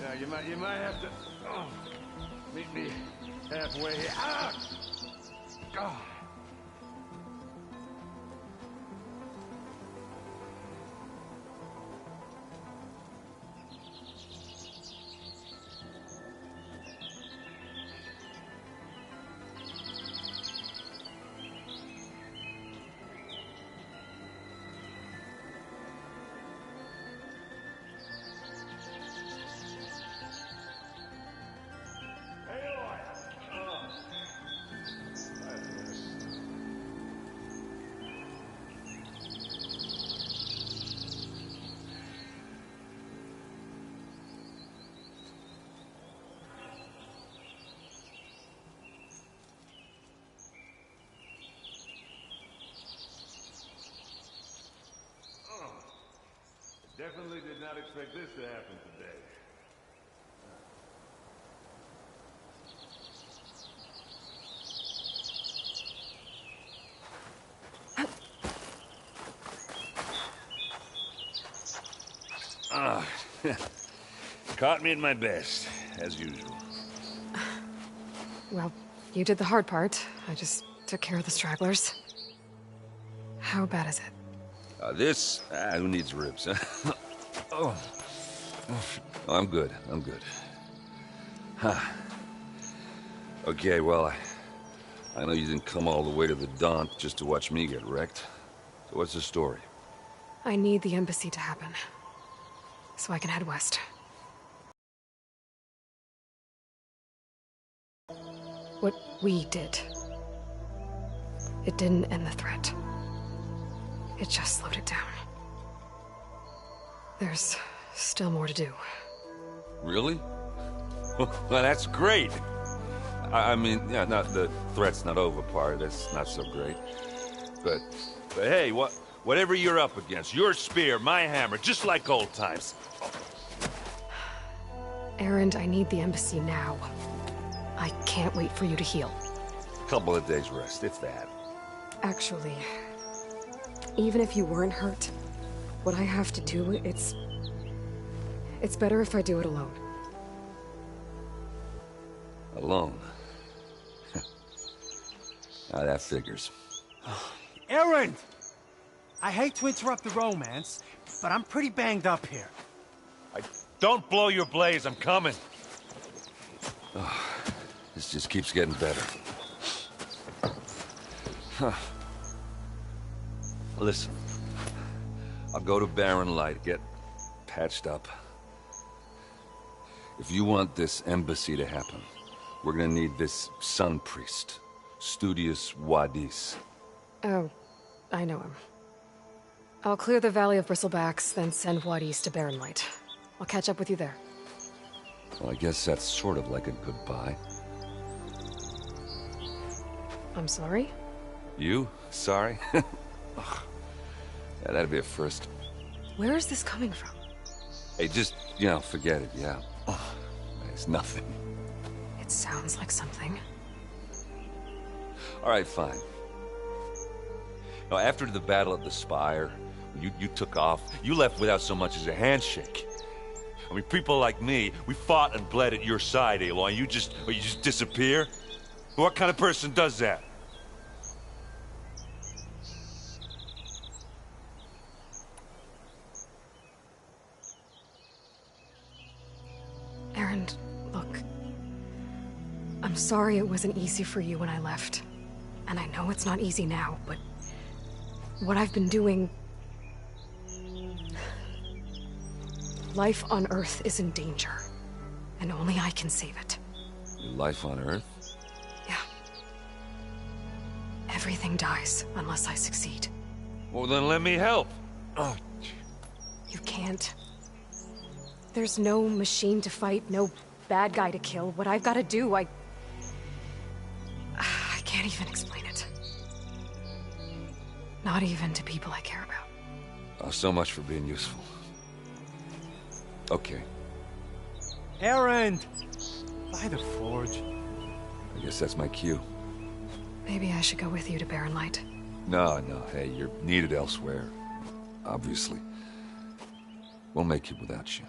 Now, you might have to meet me halfway here. Ah! Oh. Definitely did not expect this to happen today. Caught me at my best, as usual. Well, you did the hard part. I just took care of the stragglers. How bad is it? Who needs ribs, huh? Oh. I'm good. Huh. Okay, well, I know you didn't come all the way to the Daunt just to watch me get wrecked. So what's the story? I need the embassy to happen, so I can head west. What we did, it didn't end the threat. It just slowed it down. There's still more to do. Really? Well, that's great. I mean, yeah, not the threat's not over part. That's not so great. But hey, whatever you're up against, your spear, my hammer, just like old times. Erend, I need the embassy now. I can't wait for you to heal. Couple of days rest, if that. Actually, even if you weren't hurt, what I have to do, it's better if I do it alone. Alone? Now that figures. Erend! I hate to interrupt the romance, but I'm pretty banged up here. Don't blow your blaze, I'm coming. Oh, this just keeps getting better. Huh. Listen, I'll go to Barren Light, get patched up. If you want this embassy to happen, we're gonna need this sun priest, Studius Wadis. Oh, I know him. I'll clear the Valley of Bristlebacks, then send Wadis to Barren Light. I'll catch up with you there. Well, I guess that's sort of like a goodbye. I'm sorry? You? Sorry? Yeah, that'd be a first. Where is this coming from? Hey, just, forget it, yeah. Oh, it's nothing. It sounds like something. All right, fine. Now, after the Battle of the Spire, you took off, you left without so much as a handshake. I mean, people like me, we fought and bled at your side, Aloy, you just disappear? What kind of person does that? Erend, look. I'm sorry it wasn't easy for you when I left. And I know it's not easy now, but what I've been doing... Life on Earth is in danger, and only I can save it. Your life on Earth? Yeah. Everything dies unless I succeed. Well, then let me help. Oh. You can't. There's no machine to fight, no bad guy to kill. What I've got to do, I can't even explain it. Not even to people I care about. Oh, so much for being useful. Okay. Erend! By the forge. I guess that's my cue. Maybe I should go with you to Barren Light. No, hey, you're needed elsewhere. Obviously. We'll make it without you.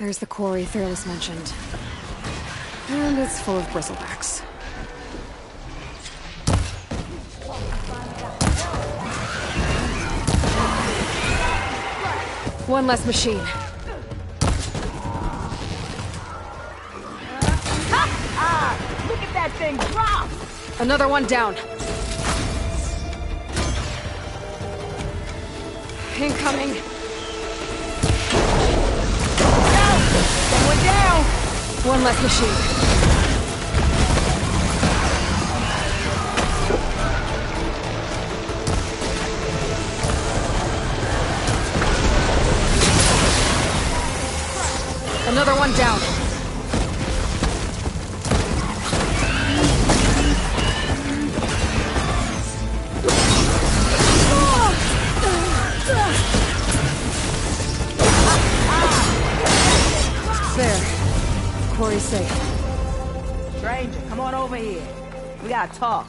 There's the quarry Fearless mentioned. And it's full of bristlebacks. One less machine. Look at that thing drop! Another one down. Incoming. One down! One less machine. Another one down. There. Quarry's safe. Stranger, come on over here. We gotta talk.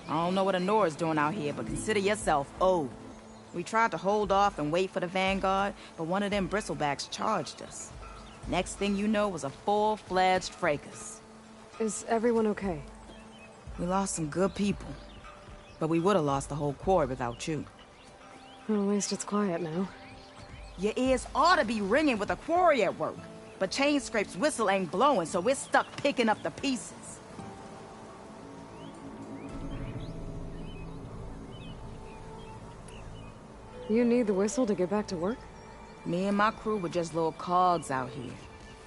I don't know what Honora's doing out here, but consider yourself owed. We tried to hold off and wait for the Vanguard, but one of them bristlebacks charged us. Next thing you know was a full-fledged fracas. Is everyone okay? We lost some good people. But we would have lost the whole quarry without you. Well, at least it's quiet now. Your ears ought to be ringing with the quarry at work. But Chain Scrape's whistle ain't blowing, so we're stuck picking up the pieces. You need the whistle to get back to work? Me and my crew were just little cogs out here.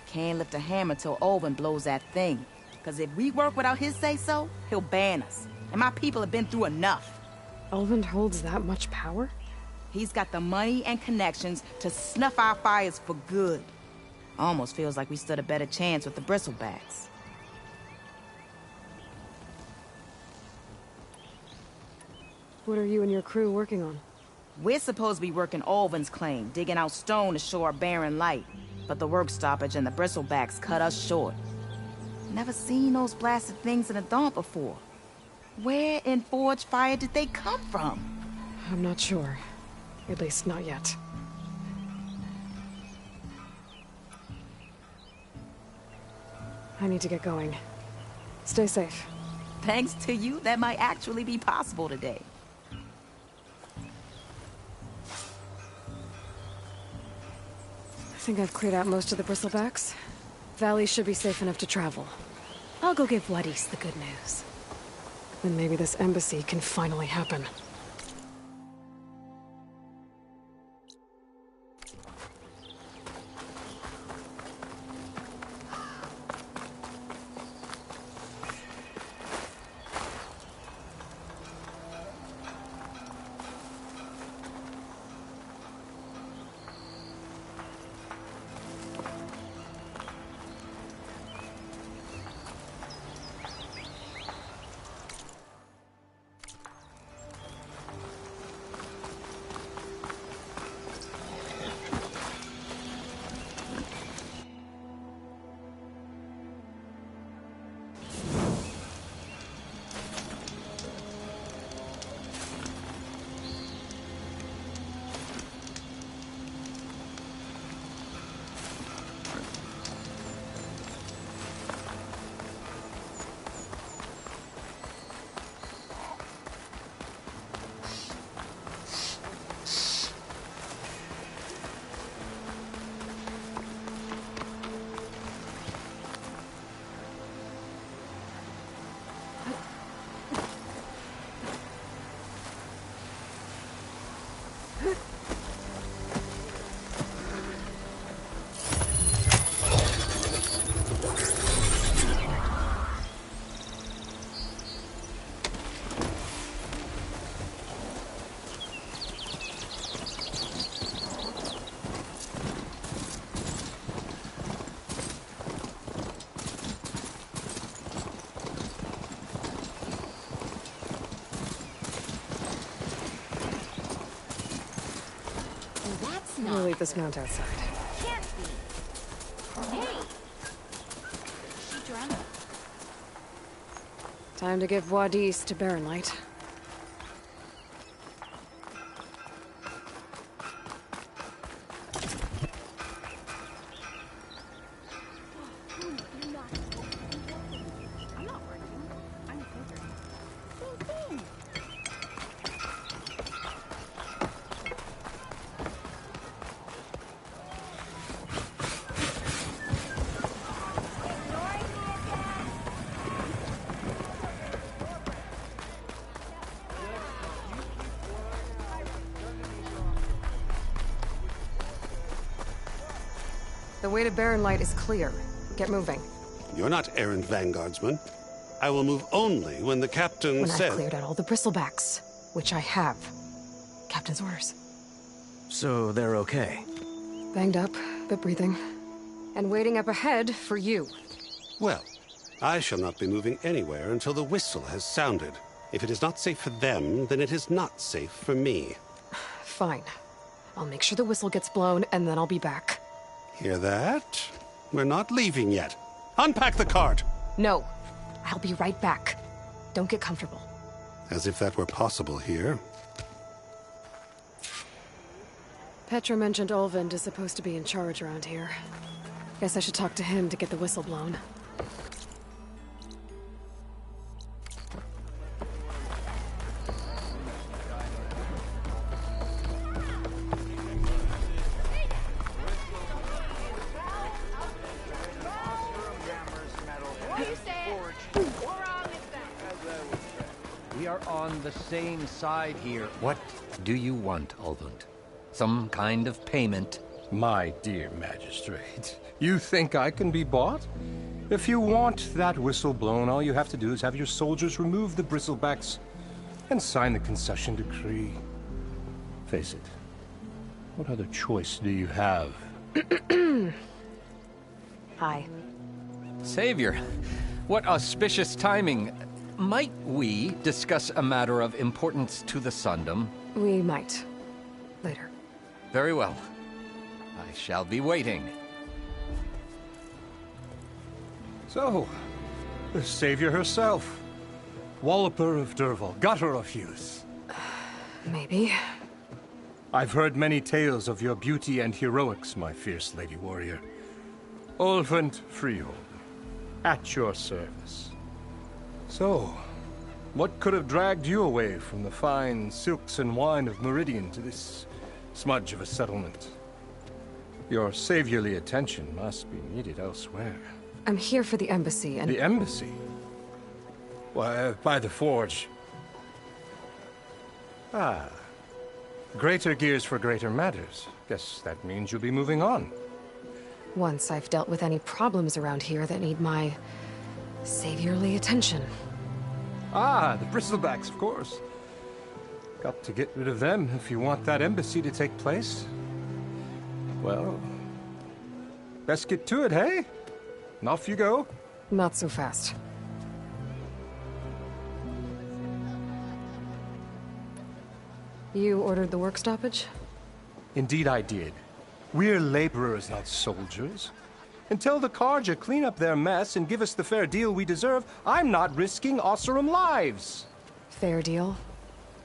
Can't lift a hammer till Olvin blows that thing. Cause if we work without his say-so, he'll ban us. And my people have been through enough. Olvin holds that much power? He's got the money and connections to snuff our fires for good. Almost feels like we stood a better chance with the bristlebacks. What are you and your crew working on? We're supposed to be working Olvin's claim, digging out stone to show our barren light. But the work stoppage and the bristlebacks cut us short. Never seen those blasted things in the dawn before. Where in Forge Fire did they come from? I'm not sure. At least not yet. I need to get going. Stay safe. Thanks to you, that might actually be possible today. I think I've cleared out most of the bristlebacks. Valley should be safe enough to travel. I'll go give Wadis the good news. Then maybe this embassy can finally happen. We'll leave this mount outside. Can't be. Hey! She drunk? Time to give Wadis to Barren Light. I'm not working. I'm cooking. Same thing. The way to Barren Light is clear. Get moving. You're not errant vanguardsman. I will move only when the captain When says... I've cleared out all the bristlebacks, which I have. Captain's orders. So they're okay? Banged up, but breathing. And waiting up ahead for you. Well, I shall not be moving anywhere until the whistle has sounded. If it is not safe for them, then it is not safe for me. Fine. I'll make sure the whistle gets blown, and then I'll be back. Hear that? We're not leaving yet. Unpack the cart! No. I'll be right back. Don't get comfortable. As if that were possible here. Petra mentioned Olvin is supposed to be in charge around here. Guess I should talk to him to get the whistle blown. We are on the same side here. What do you want, Ulvund? Some kind of payment? My dear magistrate, you think I can be bought? If you want that whistle blown, all you have to do is have your soldiers remove the bristlebacks and sign the concession decree. Face it, what other choice do you have? Hi. Savior, what auspicious timing. Might we discuss a matter of importance to the Sundom? We might. Later. Very well. I shall be waiting. So, the savior herself. Walloper of Derval, gutter of youth. Maybe. I've heard many tales of your beauty and heroics, my fierce lady warrior. Ulvund Freehold, at your service. So, what could have dragged you away from the fine silks and wine of Meridian to this smudge of a settlement? Your saviorly attention must be needed elsewhere. I'm here for the embassy and... The embassy? Why, by the forge. Ah. Greater gears for greater matters. Guess that means you'll be moving on. Once I've dealt with any problems around here that need my... saviorly attention. Ah, the bristlebacks, of course. Got to get rid of them if you want that embassy to take place. Well, best get to it, hey? And off you go. Not so fast. You ordered the work stoppage? Indeed I did. We're laborers, not soldiers. Until the Carja clean up their mess and give us the fair deal we deserve, I'm not risking Osseram lives. Fair deal?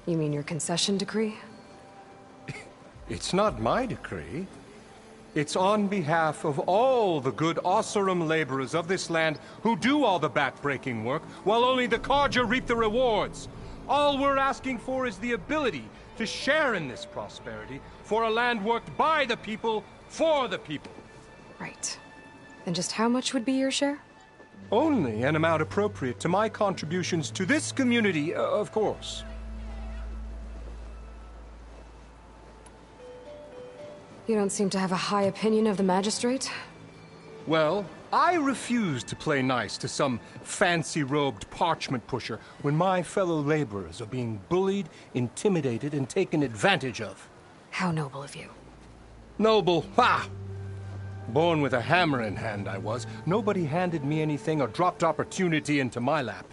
You mean your concession decree? It's not my decree. It's on behalf of all the good Osseram laborers of this land who do all the back-breaking work, while only the Carja reap the rewards. All we're asking for is the ability to share in this prosperity for a land worked by the people, for the people. Right. And just how much would be your share? Only an amount appropriate to my contributions to this community, of course. You don't seem to have a high opinion of the magistrate? Well, I refuse to play nice to some fancy-robed parchment pusher when my fellow laborers are being bullied, intimidated, and taken advantage of. How noble of you. Noble? Ha! Born with a hammer in hand, I was. Nobody handed me anything or dropped opportunity into my lap.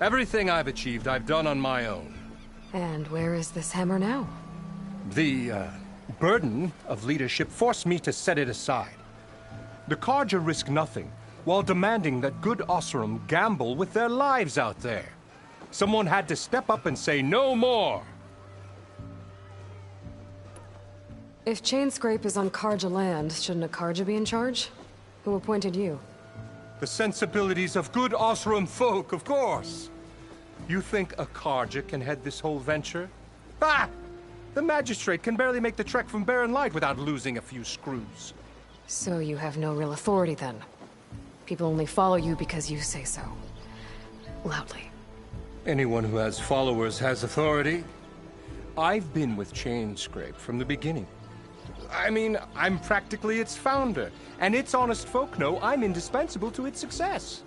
Everything I've achieved, I've done on my own. And where is this hammer now? The, burden of leadership forced me to set it aside. The Carja risk nothing, while demanding that good Osseram gamble with their lives out there. Someone had to step up and say no more. If Chainscrape is on Carja land, shouldn't a Carja be in charge? Who appointed you? The sensibilities of good Osseram folk, of course. You think a Carja can head this whole venture? Ah! The magistrate can barely make the trek from Barren Light without losing a few screws. So you have no real authority then? People only follow you because you say so. Loudly. Anyone who has followers has authority. I've been with Chainscrape from the beginning. I mean, I'm practically its founder, and its honest folk know I'm indispensable to its success.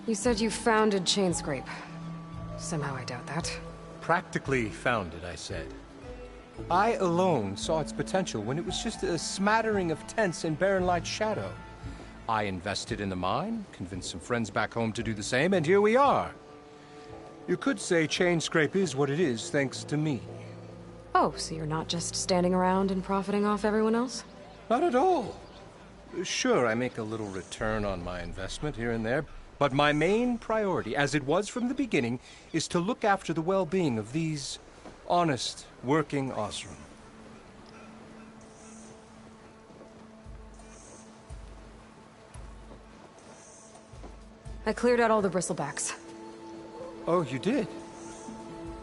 You said you founded Chainscrape. Somehow I doubt that. Practically founded, I said. I alone saw its potential when it was just a smattering of tents in Barren Light's shadow. I invested in the mine, convinced some friends back home to do the same, and here we are. You could say Chainscrape is what it is thanks to me. Oh, so you're not just standing around and profiting off everyone else? Not at all. Sure, I make a little return on my investment here and there, but my main priority, as it was from the beginning, is to look after the well-being of these honest, working Osseram. I cleared out all the bristlebacks. Oh, you did?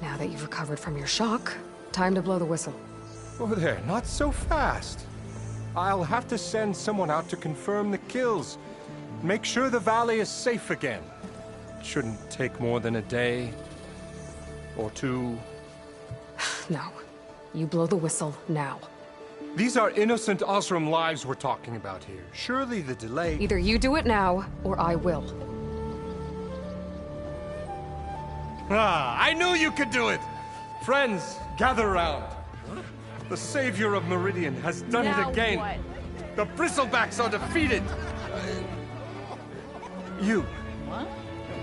Now that you've recovered from your shock, time to blow the whistle. Oh there, not so fast. I'll have to send someone out to confirm the kills. make sure the valley is safe again. It shouldn't take more than a day or two. No. You blow the whistle now. These are innocent Osram lives we're talking about here. Surely the delay... Either you do it now, or I will. Ah, I knew you could do it! Friends, gather round. The savior of Meridian has done it again. What? The Bristlebacks are defeated. You. What?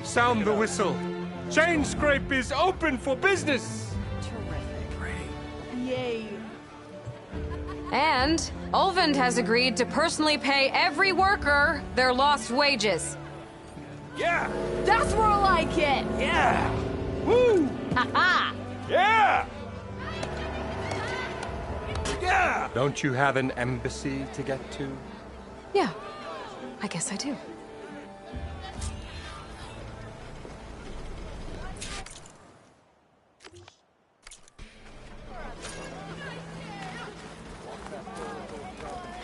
Sound the whistle. Chain Scrape is open for business. Yay. And Ulvund has agreed to personally pay every worker their lost wages. Yeah! That's more like it! Yeah! Woo! Ha-ha! Yeah! Yeah! Don't you have an embassy to get to? Yeah, I guess I do.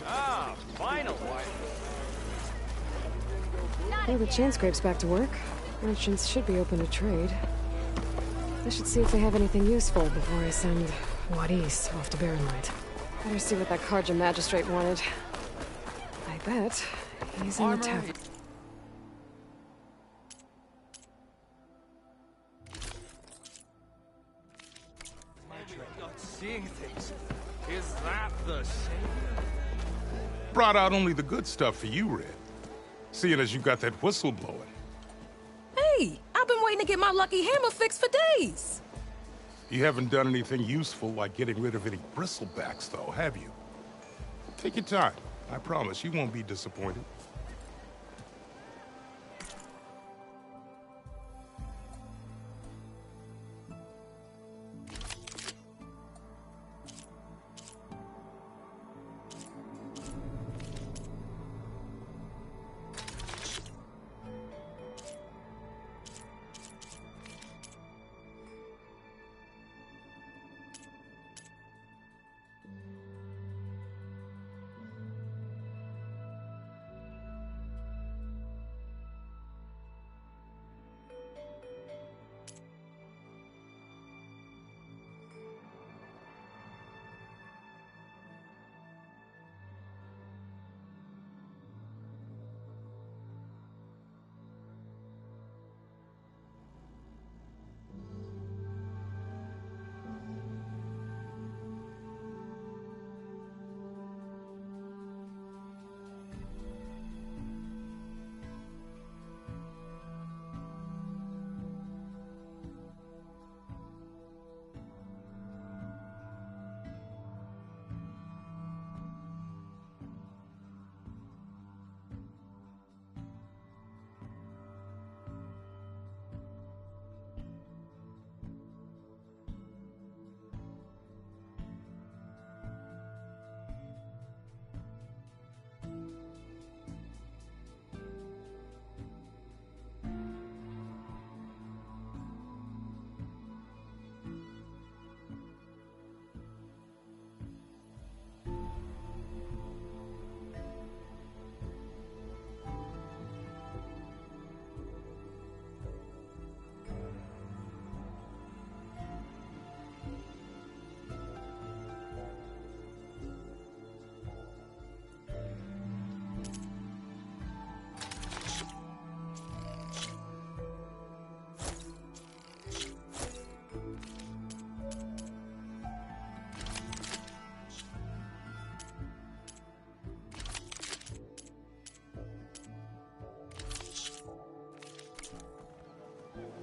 Ah, finally! Well, the chain scrape's back to work. Merchants should be open to trade. I should see if they have anything useful before I send Wadis off to Barrenlight. Better see what that Karja magistrate wanted. I bet he's in the tavern. Not seeing things. Is that the same? Brought out only the good stuff for you, Red. Seeing as you got that whistle blowing. Hey, I've been waiting to get my lucky hammer fixed for days. You haven't done anything useful like getting rid of any bristlebacks, though, have you? Take your time. I promise you won't be disappointed.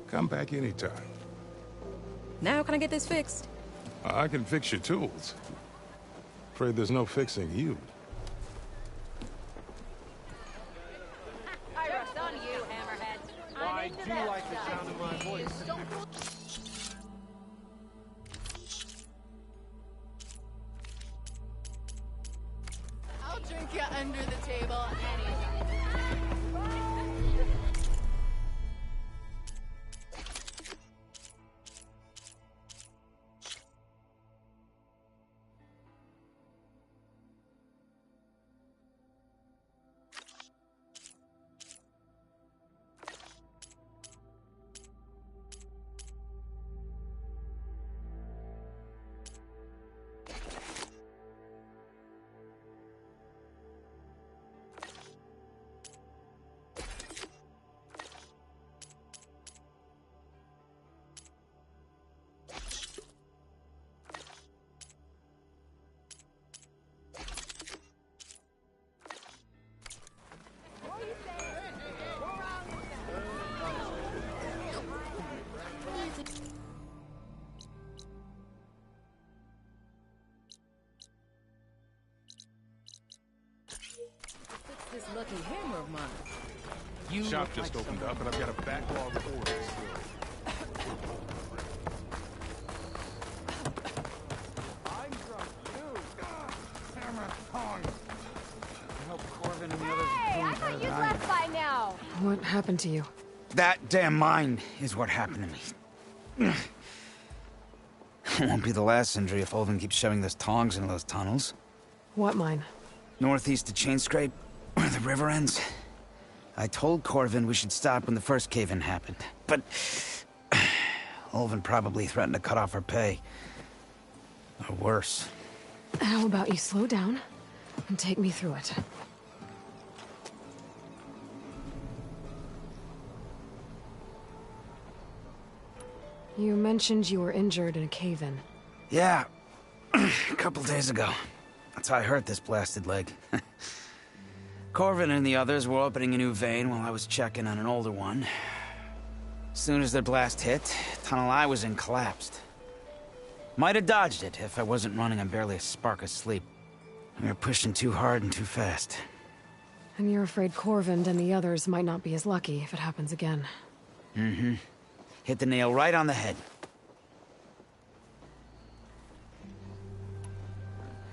Come back anytime. Now can I get this fixed? I can fix your tools. Afraid there's no fixing you. I rest on you, Hammerhead. I do like the sound of my voice. I'll drink you under the table anytime. lucky hammer of mine. You shop just opened up, and I've got a backlog of orders still. I'm drunk too. Hammer Kong. I hope Corvin and the others are doing better than I am. Left by now. What happened to you? That damn mine is what happened to me. It won't be the last injury if Olvin keeps shoving those tongs into those tunnels. What mine? Northeast of Chain Scrape, where the river ends. I told Corvin we should stop when the first cave-in happened, but Olvin probably threatened to cut off our pay. Or worse. How about you slow down and take me through it? You mentioned you were injured in a cave-in. Yeah, a couple days ago. That's how I hurt this blasted leg. Corvin and the others were opening a new vein while I was checking on an older one. As soon as their blast hit, the tunnel I was in collapsed. Might have dodged it if I wasn't running on barely a spark of sleep. We were pushing too hard and too fast. And you're afraid Corvin and the others might not be as lucky if it happens again. Mm-hmm. Hit the nail right on the head.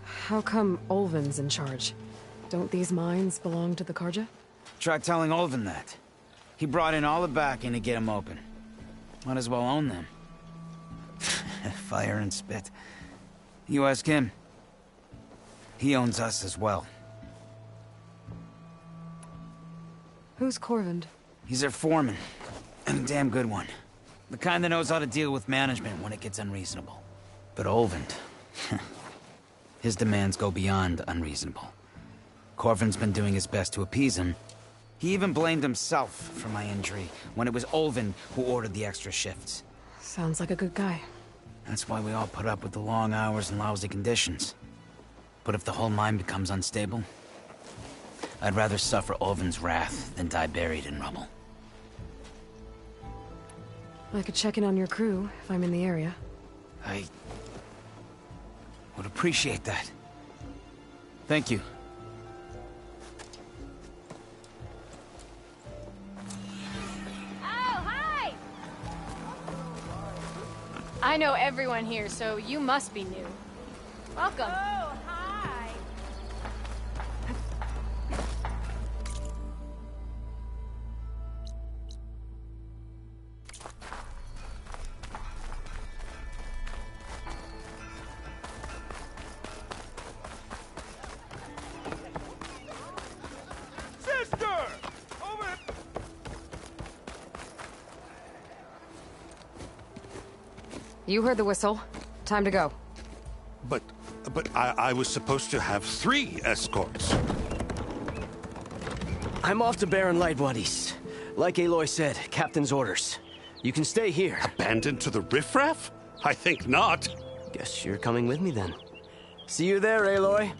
How come Olvin's in charge? Don't these mines belong to the Karja? Try telling Olvin that. He brought in all the backing to get them open. Might as well own them. Fire and spit. You ask him. He owns us as well. Who's Corvin? He's their foreman. And a damn good one. The kind that knows how to deal with management when it gets unreasonable. But Olvin... his demands go beyond unreasonable. Corvin's been doing his best to appease him. He even blamed himself for my injury when it was Olvin who ordered the extra shifts. Sounds like a good guy. That's why we all put up with the long hours and lousy conditions. But if the whole mine becomes unstable, I'd rather suffer Olvin's wrath than die buried in rubble. I could check in on your crew if I'm in the area. I would appreciate that. Thank you. Oh, hi! I know everyone here, so you must be new. Welcome. Oh, hi! You heard the whistle. Time to go. But I was supposed to have 3 escorts. I'm off to Baron Lightwaddy's. Like Aloy said, Captain's orders. You can stay here. Abandoned to the riffraff? I think not. Guess you're coming with me then. See you there, Aloy.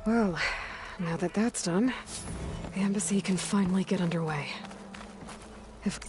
Well, now that that's done, the embassy can finally get underway. If...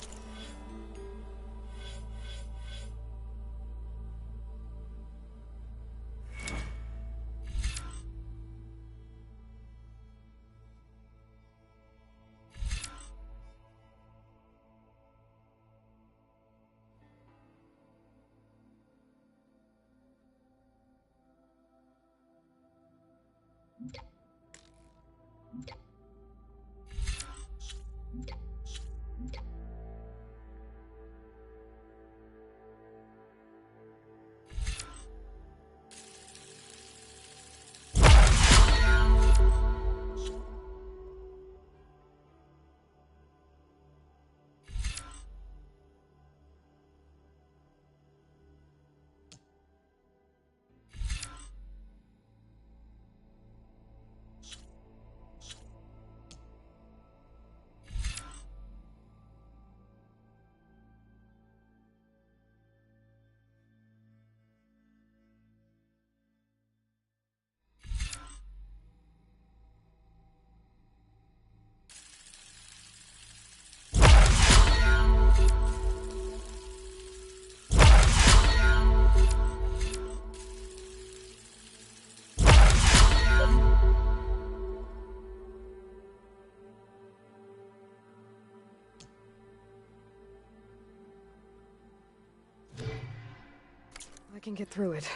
I can get through it,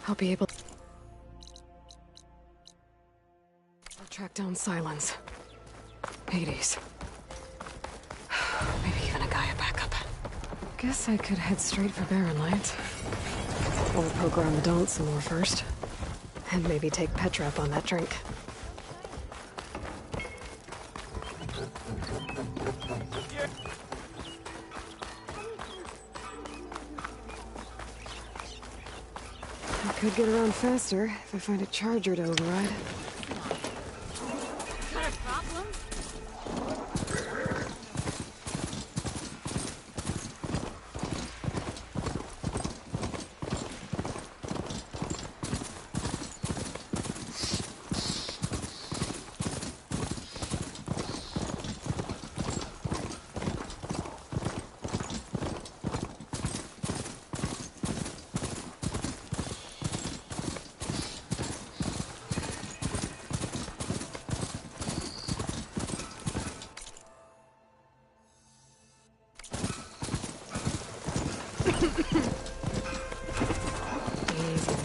I'll be able... I'll track down Silence. Hades. Maybe even a Gaia backup. Guess I could head straight for Barren Light. Or poke around the Daunt some more first. And maybe take Petra up on that drink. I could get around faster if I find a charger to override. Got a problem? Easy there.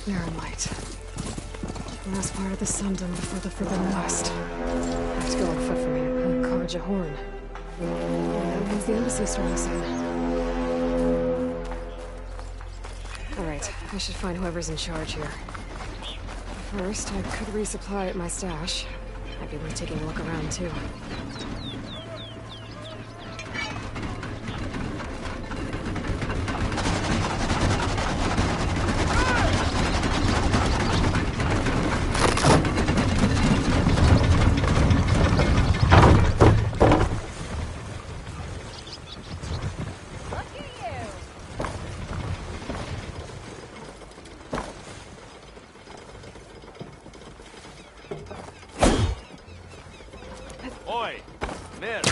Barren Light. Last part of the Sundom before the Forbidden West. I have to go on foot from here. Karja Horn. Now comes the embassy storm soon. Alright, I should find whoever's in charge here. First, I could resupply at my stash. Might be worth taking a look around, too. Oi! Man!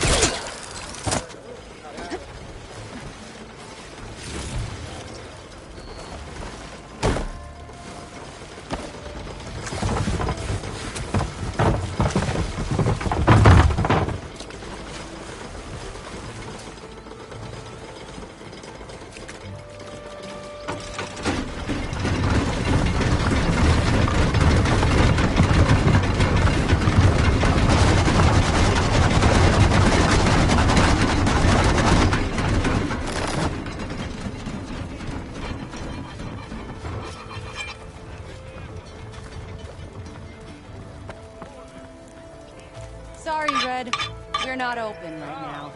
Sorry, Red. We're not open right now.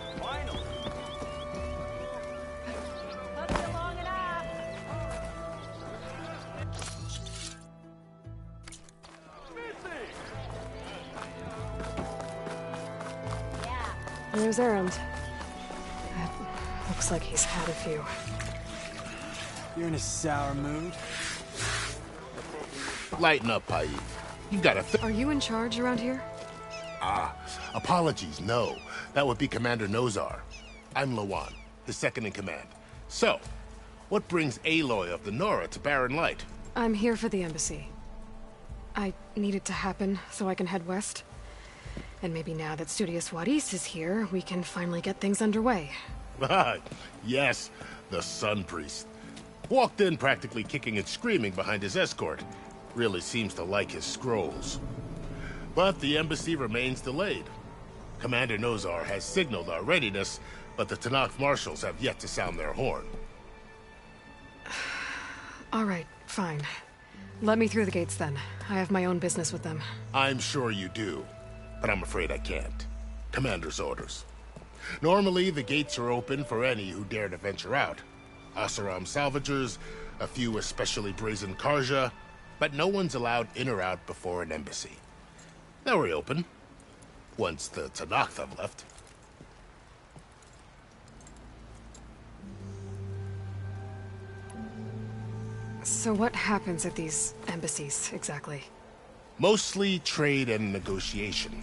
There's Erend. Looks like he's had a few. You're in a sour mood? Lighten up, Paid. You've got a Are you in charge around here? Apologies, no. That would be Commander Nozar. I'm Lawan, his second in command. So, what brings Aloy of the Nora to Barren Light? I'm here for the embassy. I need it to happen so I can head west. And maybe now that Studious Wadis is here, we can finally get things underway. Yes, the Sun Priest. Walked in practically kicking and screaming behind his escort. Really seems to like his scrolls. But the embassy remains delayed. Commander Nozar has signaled our readiness, but the Tanakh marshals have yet to sound their horn. All right, fine. Let me through the gates then. I have my own business with them. I'm sure you do, but I'm afraid I can't. Commander's orders. Normally, the gates are open for any who dare to venture out. Asaram salvagers, a few especially brazen Karja, but no one's allowed in or out before an embassy. They'll reopen, once the Tanakh have left. So what happens at these embassies, exactly? Mostly trade and negotiation.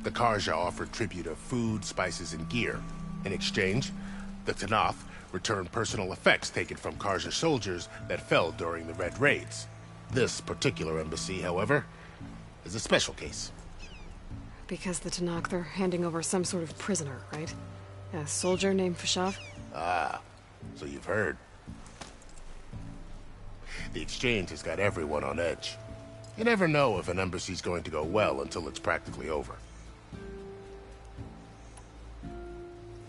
The Karja offer tribute of food, spices, and gear. In exchange, the Tanakh return personal effects taken from Karja soldiers that fell during the Red Raids. This particular embassy, however, is a special case. Because the Tanakh, they're handing over some sort of prisoner, right? A soldier named Fashav? Ah, so you've heard. The exchange has got everyone on edge. You never know if an embassy's going to go well until it's practically over.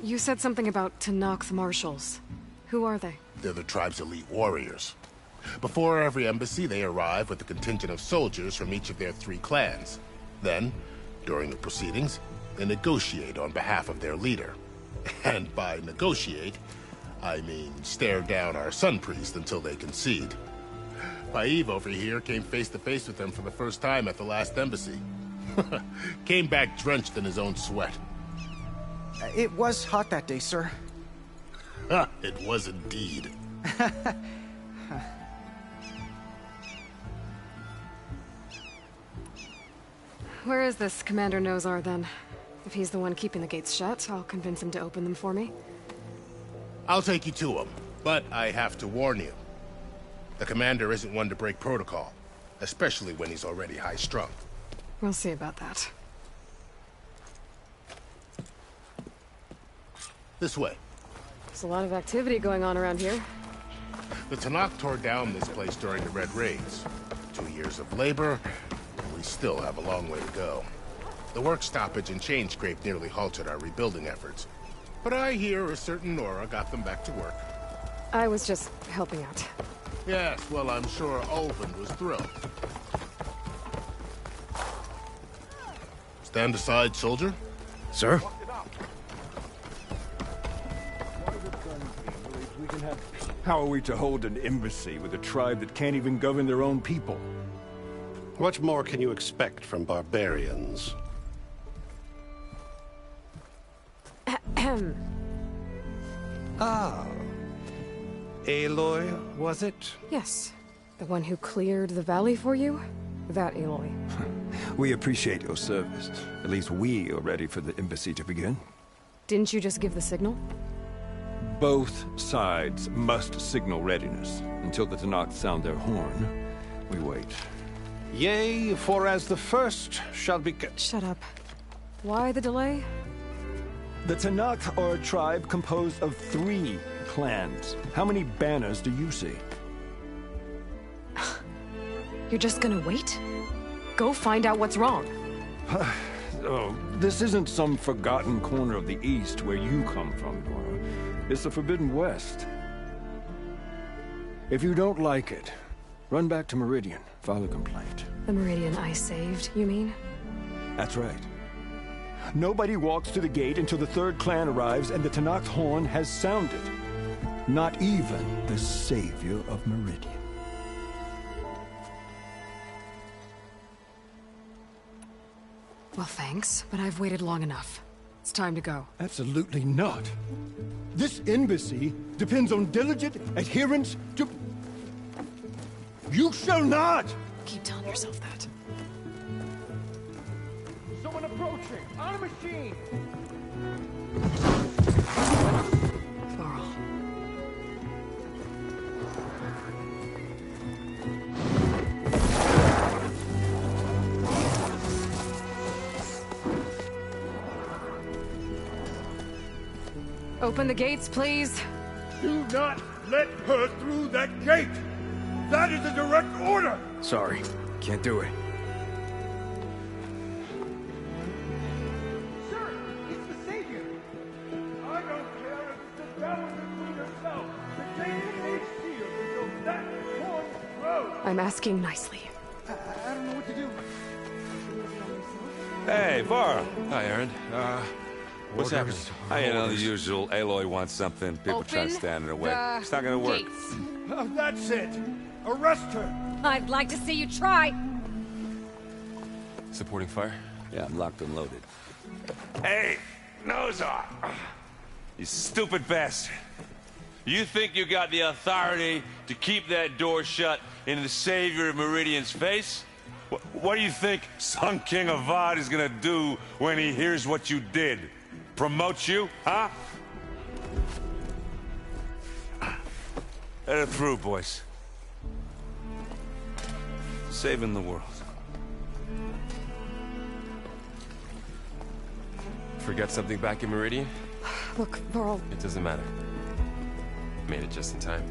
You said something about Tanakh marshals. Who are they? They're the tribe's elite warriors. Before every embassy, they arrive with a contingent of soldiers from each of their 3 clans. Then, during the proceedings, they negotiate on behalf of their leader. And by negotiate, I mean stare down our sun priest until they concede. Paiv over here came face to face with them for the first time at the last embassy. Came back drenched in his own sweat. It was hot that day, sir. It was indeed. Where is this Commander Nozar, then? If he's the one keeping the gates shut, I'll convince him to open them for me. I'll take you to him, but I have to warn you. The commander isn't one to break protocol, especially when he's already high-strung. We'll see about that. This way. There's a lot of activity going on around here. The Tanakh tore down this place during the Red Raids. 2 years of labor, and we still have a long way to go. The work stoppage and chain scrape nearly halted our rebuilding efforts. But I hear a certain Nora got them back to work. I was just helping out. Yes, well, I'm sure Ulvin was thrilled. Stand aside, soldier. Sir? How are we to hold an embassy with a tribe that can't even govern their own people? What more can you expect from barbarians? Ahem. Ah. Aloy, was it? Yes. The one who cleared the valley for you? That Aloy. We appreciate your service. At least we are ready for the embassy to begin. Didn't you just give the signal? Both sides must signal readiness. Until the Tanakh sound their horn, we wait. Yea, for as the first shall be... Shut up. Why the delay? The Tanakh are a tribe composed of 3 clans. How many banners do you see? You're just gonna wait? Go find out what's wrong. Oh, this isn't some forgotten corner of the East where you come from, Nora. It's the Forbidden West. If you don't like it, run back to Meridian, file a complaint. The Meridian I saved, you mean? That's right. Nobody walks to the gate until the 3rd clan arrives and the Tanakh's horn has sounded. Not even the savior of Meridian. Well, thanks, but I've waited long enough. It's time to go. Absolutely not. This embassy depends on diligent adherence to... You shall not! Keep telling yourself that. Someone approaching! On a machine! Varl. Open the gates, please. Do not let her through that gate! That is a direct order! Sorry, can't do it. Sir, it's the savior! I don't care if it's the Dowager Queen herself! The gate remains sealed until that horn blows! I'm asking nicely. I don't know what to do. Hey, Varl. Hi, Aaron. What's happening? You know, the usual. Aloy wants something. People try to stand in her way. It's not gonna work. Gates. Oh, that's it! Arrest her! I'd like to see you try. Supporting fire? Yeah, I'm locked and loaded. Hey, Nozar! You stupid bastard! You think you got the authority to keep that door shut in the Savior of Meridian's face? What do you think Sun King Avad is gonna do when he hears what you did? Promote you, huh? Let it through, boys. Saving the world. Forget something back in Meridian? Look, Varl. It doesn't matter. Made it just in time.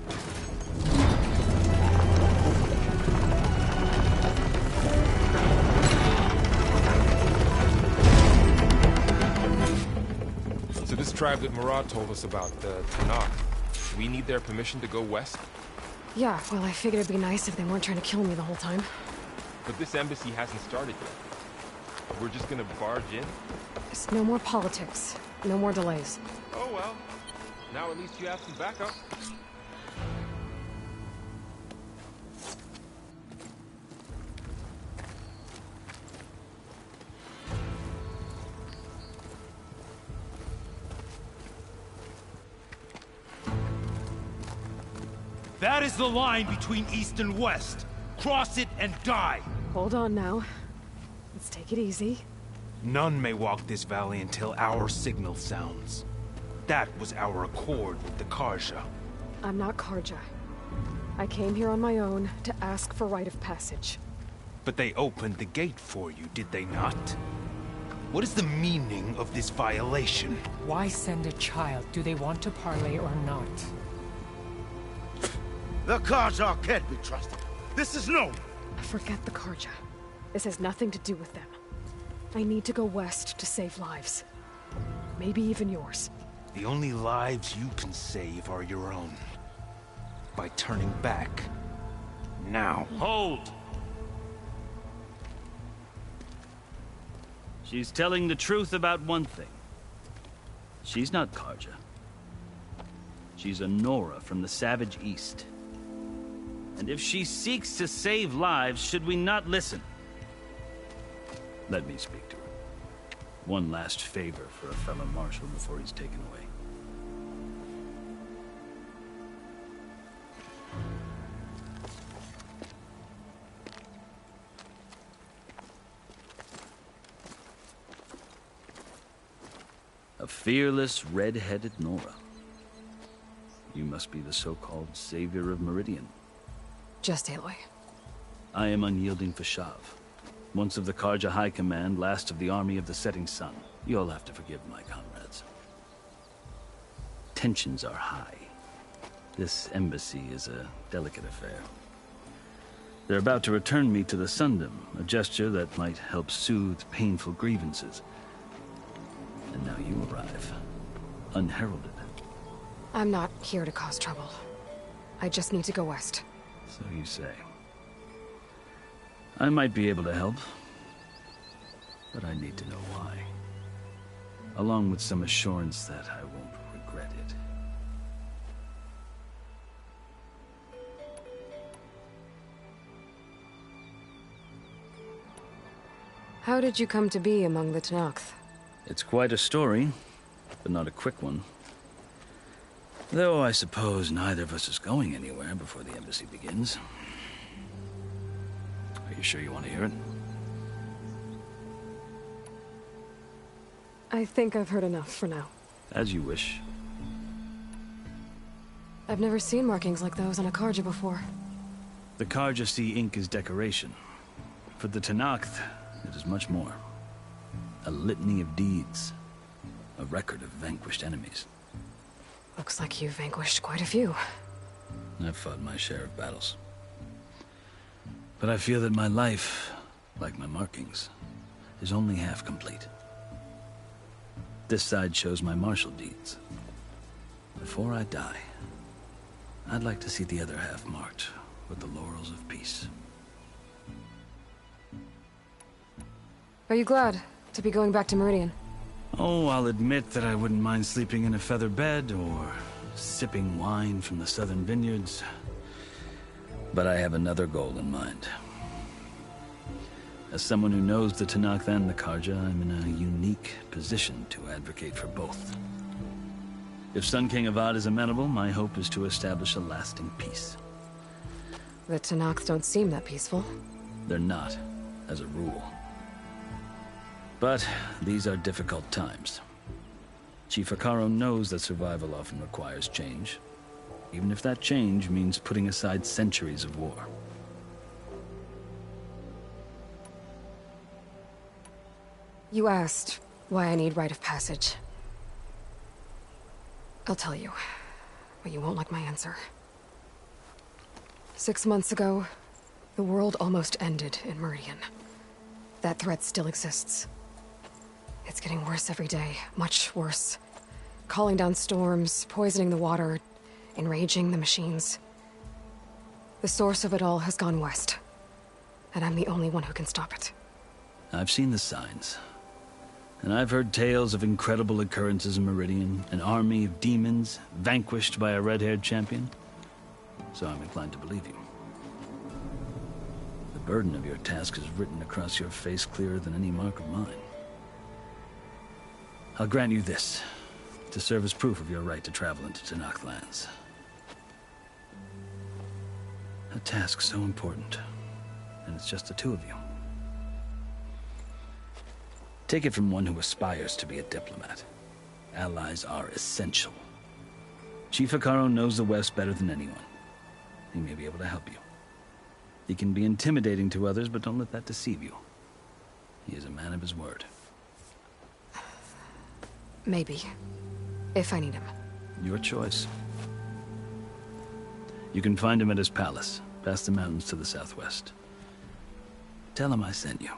So this tribe that Murad told us about, the Tanakh, we need their permission to go west? Yeah, well, I figured it'd be nice if they weren't trying to kill me the whole time. But this embassy hasn't started yet. We're just gonna barge in? Just no more politics. No more delays. Oh well. Now at least you have some backup. That is the line between East and West. Cross it and die. Hold on now. Let's take it easy. None may walk this valley until our signal sounds. That was our accord with the Karja. I'm not Karja. I came here on my own to ask for rite of passage. But they opened the gate for you, did they not? What is the meaning of this violation? Why send a child? Do they want to parley or not? The Karja can't be trusted. This is known. Forget the Karja. This has nothing to do with them. I need to go west to save lives. Maybe even yours. The only lives you can save are your own. By turning back. Now. Hold! She's telling the truth about one thing. She's not Karja. She's a Nora from the Savage East. And if she seeks to save lives, should we not listen? Let me speak to her. One last favor for a fellow marshal before he's taken away. A fearless, red-headed Nora. You must be the so-called Savior of Meridian. Just Aloy. I am unyielding Fashav. Once of the Karja High Command, last of the Army of the Setting Sun. You'll have to forgive my comrades. Tensions are high. This embassy is a delicate affair. They're about to return me to the Sundom, a gesture that might help soothe painful grievances. And now you arrive, unheralded. I'm not here to cause trouble. I just need to go west. So you say. I might be able to help, but I need to know why. Along with some assurance that I won't regret it. How did you come to be among the Tanakh? It's quite a story, but not a quick one. Though I suppose neither of us is going anywhere before the embassy begins. Are you sure you want to hear it? I think I've heard enough for now. As you wish. I've never seen markings like those on a Karja before. The Karja see ink as decoration. For the Tanakh, it is much more. A litany of deeds. A record of vanquished enemies. Looks like you've vanquished quite a few. I've fought my share of battles. But I feel that my life, like my markings, is only half complete. This side shows my martial deeds. Before I die, I'd like to see the other half marked with the laurels of peace. Are you glad to be going back to Meridian? Oh, I'll admit that I wouldn't mind sleeping in a feather bed or sipping wine from the southern vineyards. But I have another goal in mind. As someone who knows the Tanakh and the Karja, I'm in a unique position to advocate for both. If Sun King Avad is amenable, my hope is to establish a lasting peace. The Tanakhs don't seem that peaceful. They're not, as a rule. But these are difficult times. Chief Akaro knows that survival often requires change, even if that change means putting aside centuries of war. You asked why I need rite of passage. I'll tell you, but you won't like my answer. 6 months ago, the world almost ended in Meridian. That threat still exists. It's getting worse every day, much worse. Calling down storms, poisoning the water, enraging the machines. The source of it all has gone west, and I'm the only one who can stop it. I've seen the signs. And I've heard tales of incredible occurrences in Meridian, an army of demons vanquished by a red-haired champion. So I'm inclined to believe you. The burden of your task is written across your face clearer than any mark of mine. I'll grant you this, to serve as proof of your right to travel into Tanakh lands. A task so important, and it's just the two of you. Take it from one who aspires to be a diplomat. Allies are essential. Chief Akaro knows the West better than anyone. He may be able to help you. He can be intimidating to others, but don't let that deceive you. He is a man of his word. Maybe. If I need him. Your choice. You can find him at his palace, past the mountains to the southwest. Tell him I sent you,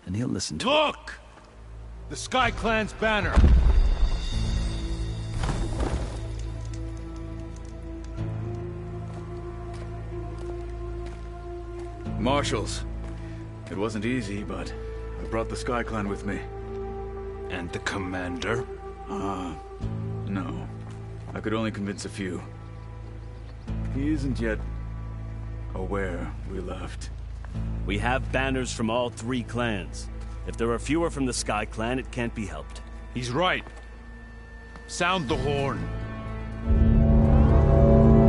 and he'll listen to Look! The Sky Clan's banner! Marshals. It wasn't easy, but I brought the Sky Clan with me. And the commander? No. I could only convince a few. He isn't yet aware we left. We have banners from all 3 clans. If there are fewer from the Sky Clan, it can't be helped. He's right. Sound the horn.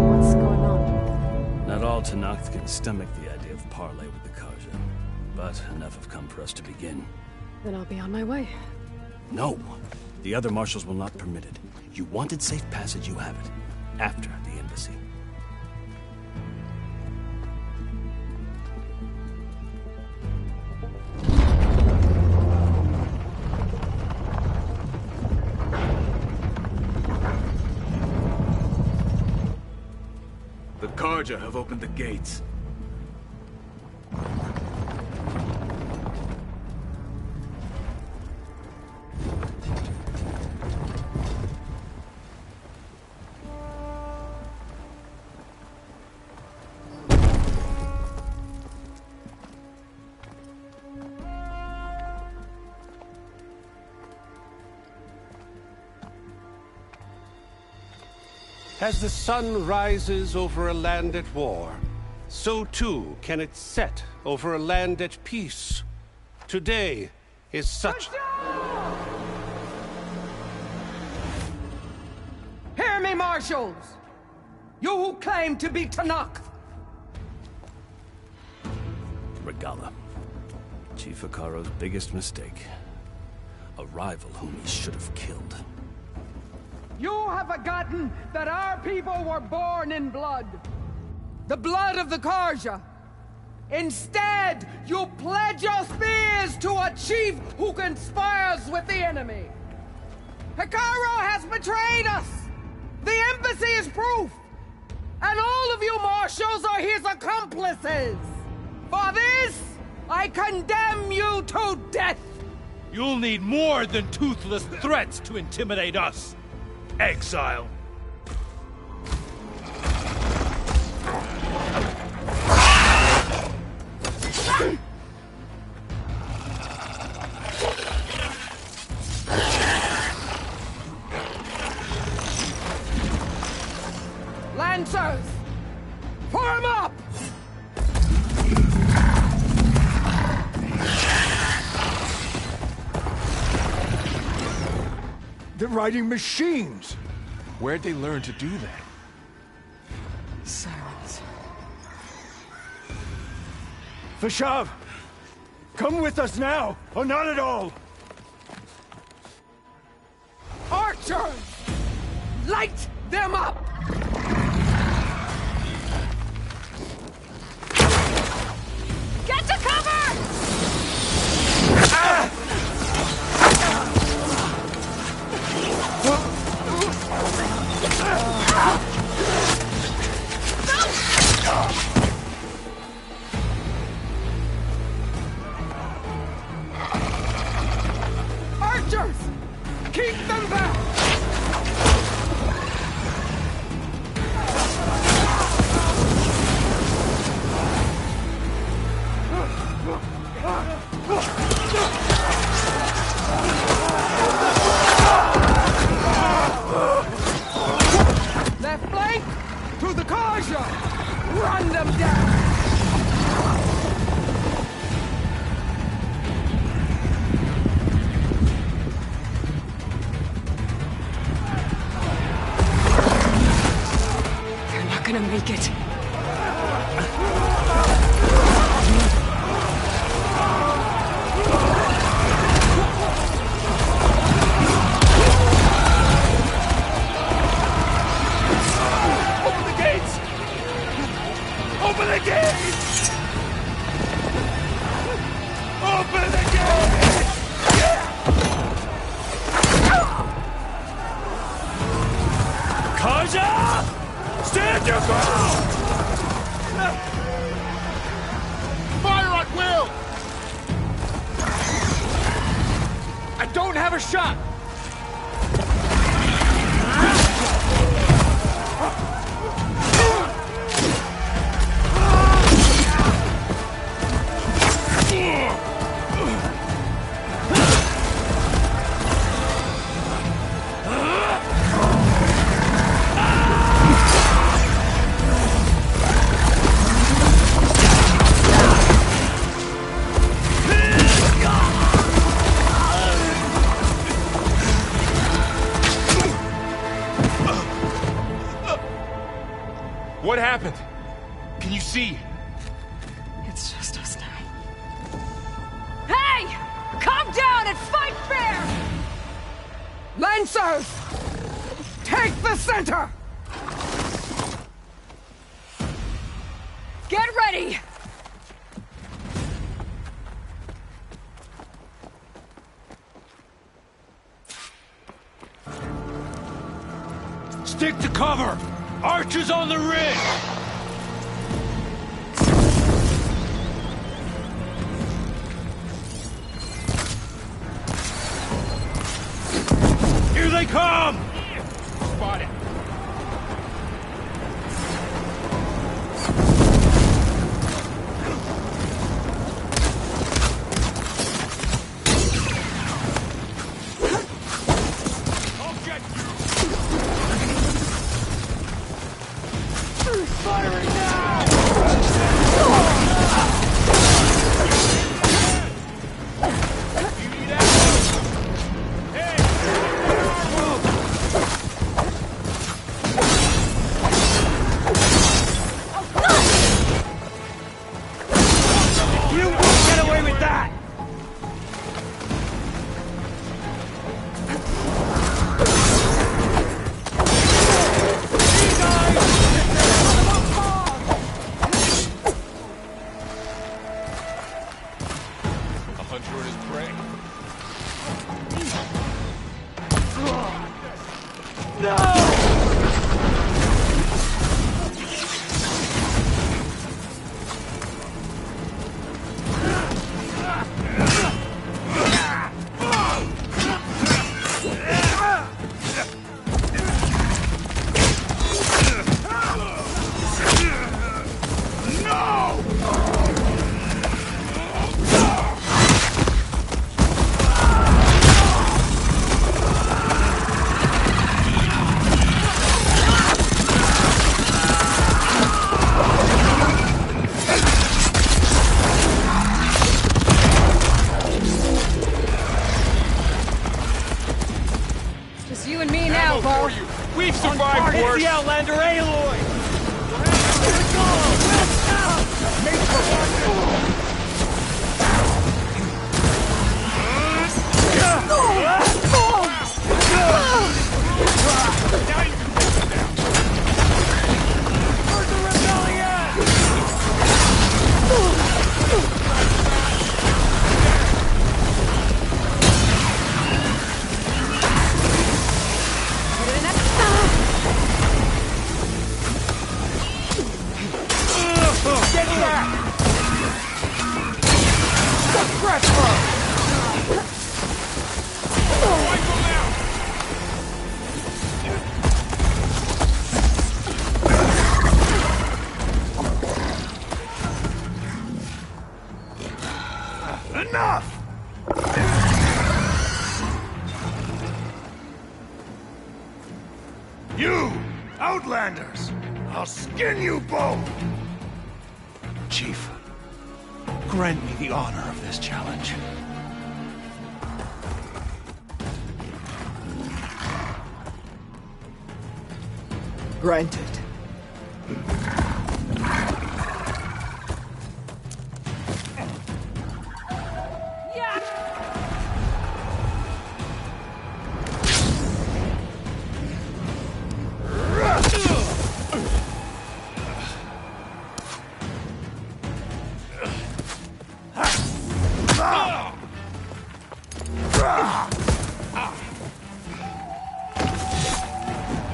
What's going on? Not all Tanakh can stomach the idea of parley with the Karja, but enough have come for us to begin. Then I'll be on my way. No! The other marshals will not permit it. You wanted safe passage, you have it. After the embassy. The Karja have opened the gates. As the sun rises over a land at war, so too can it set over a land at peace. Today is such... Hear me, marshals! You who claim to be Tanakh! Regala. Chief Akaro's biggest mistake. A rival whom he should have killed. You have forgotten that our people were born in blood. The blood of the Karja. Instead, you pledge your spears to a chief who conspires with the enemy. Akaro has betrayed us. The embassy is proof. And all of you marshals are his accomplices. For this, I condemn you to death. You'll need more than toothless threats to intimidate us. Exile. Lancers, form up! They're riding machines. Where'd they learn to do that? Silence. Vashav! Come with us now, or not at all! Archers! Light them up! Get to cover! Archers! Keep them back! Left flank! To the Karja! Run them down! They're not gonna make it. Open the gates! Open the gates! Open the gates! Kaja! Stand your ground! Fire at will! I don't have a shot! What happened? Can you see? It's just us now. Hey! Calm down and fight fair! Lancers! Take the center! Get ready! Stick to cover! Archers on the ridge! Here they come! Spotted. Firing now! You won't get away with that! A hunter and his prey. for you! We've survived worse! The Outlander Aloy! Enough! You, Outlanders! I'll skin you both! Chief, grant me the honor of this challenge. Granted.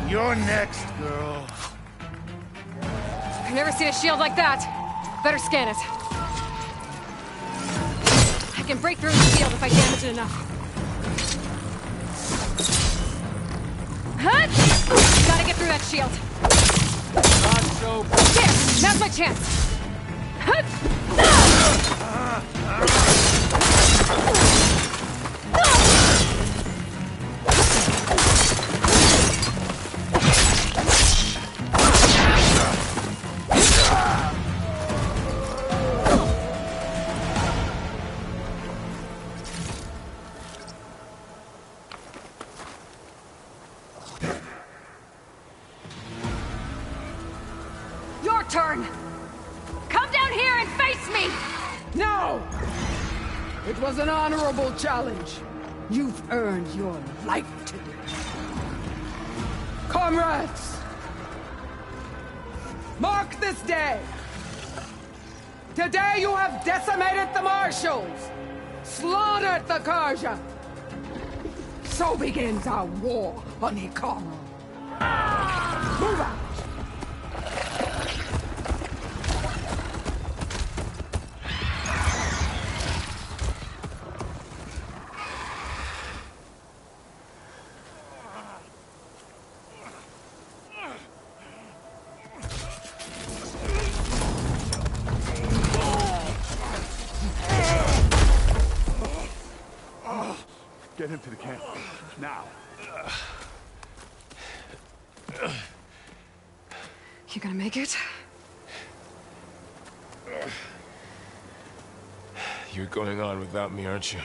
You're next, girl. I've never seen a shield like that. Better scan it. I can break through the shield if I damage it enough. Hut! Gotta get through that shield. Not so... There! Now's my chance! Hut! Your turn! Come down here and face me! No! It was an honorable challenge. You've earned your life today. Comrades! Mark this day! Today you have decimated the Marshals! Slaughtered the Karja! So begins our war on Hikaru. Move out! Get him to the camp. Now. You gonna make it? You're going on without me, aren't you?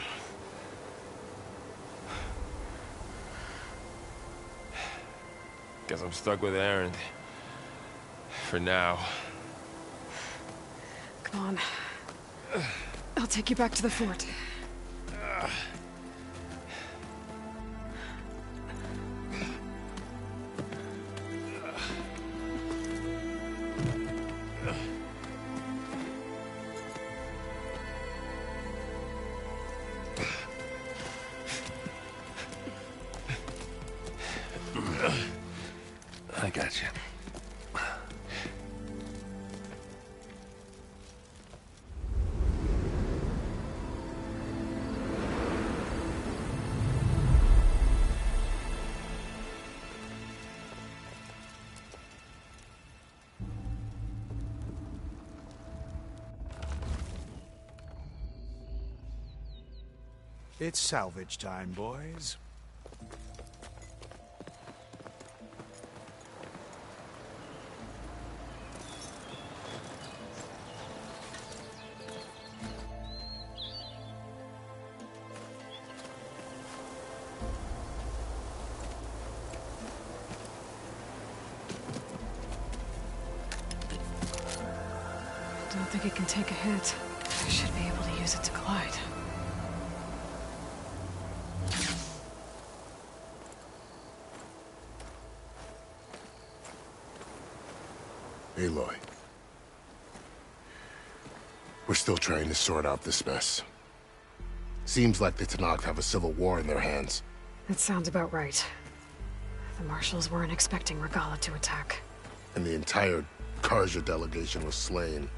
Guess I'm stuck with Aaron. For now. Come on. I'll take you back to the fort. I got you. It's salvage time, boys. think it can take a hit. I should be able to use it to glide. Aloy. We're still trying to sort out this mess. Seems like the Tenakth have a civil war in their hands. That sounds about right. The marshals weren't expecting Regalla to attack. And the entire Karja delegation was slain.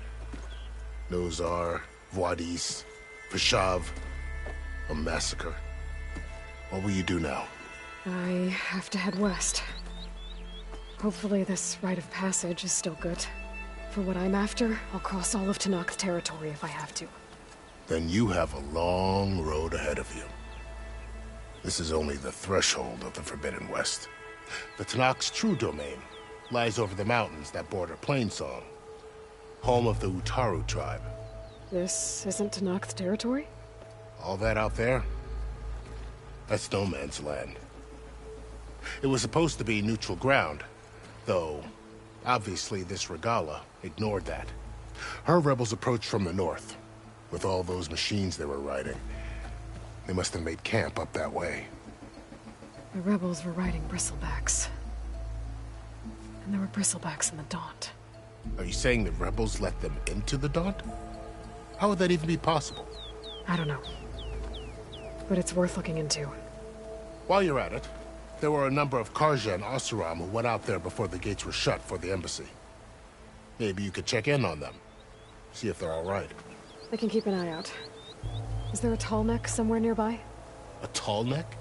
Nozar, Vuadis, Vashav. A massacre. What will you do now? I have to head west. Hopefully this rite of passage is still good. For what I'm after, I'll cross all of Tenakth territory if I have to. Then you have a long road ahead of you. This is only the threshold of the Forbidden West. The Tenakth's true domain lies over the mountains that border Plainsong, home of the Utaru tribe. This isn't Tenakth territory? All that out there? That's no man's land. It was supposed to be neutral ground, though obviously this Regalla ignored that. Her rebels approached from the north, with all those machines they were riding. They must have made camp up that way. The rebels were riding bristlebacks. And there were bristlebacks in the Daunt. Are you saying the rebels let them into the Daunt? How would that even be possible? I don't know. But it's worth looking into. While you're at it, there were a number of Karja and Oseram who went out there before the gates were shut for the embassy. Maybe you could check in on them. See if they're all right. I can keep an eye out. Is there a tall neck somewhere nearby? A tall neck?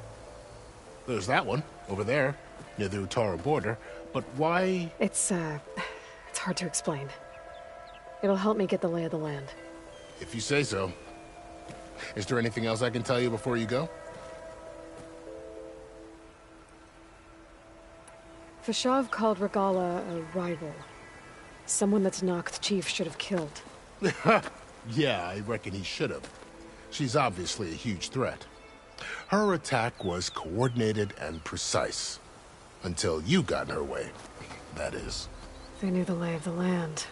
There's that one, over there, near the Utaru border. But why? It's hard to explain. It'll help me get the lay of the land. If you say so. Is there anything else I can tell you before you go? Vashav called Regalla a rival. Someone that Tenakth chief should have killed. Yeah, I reckon he should have. She's obviously a huge threat. Her attack was coordinated and precise. Until you got in her way, that is. They knew the lay of the land.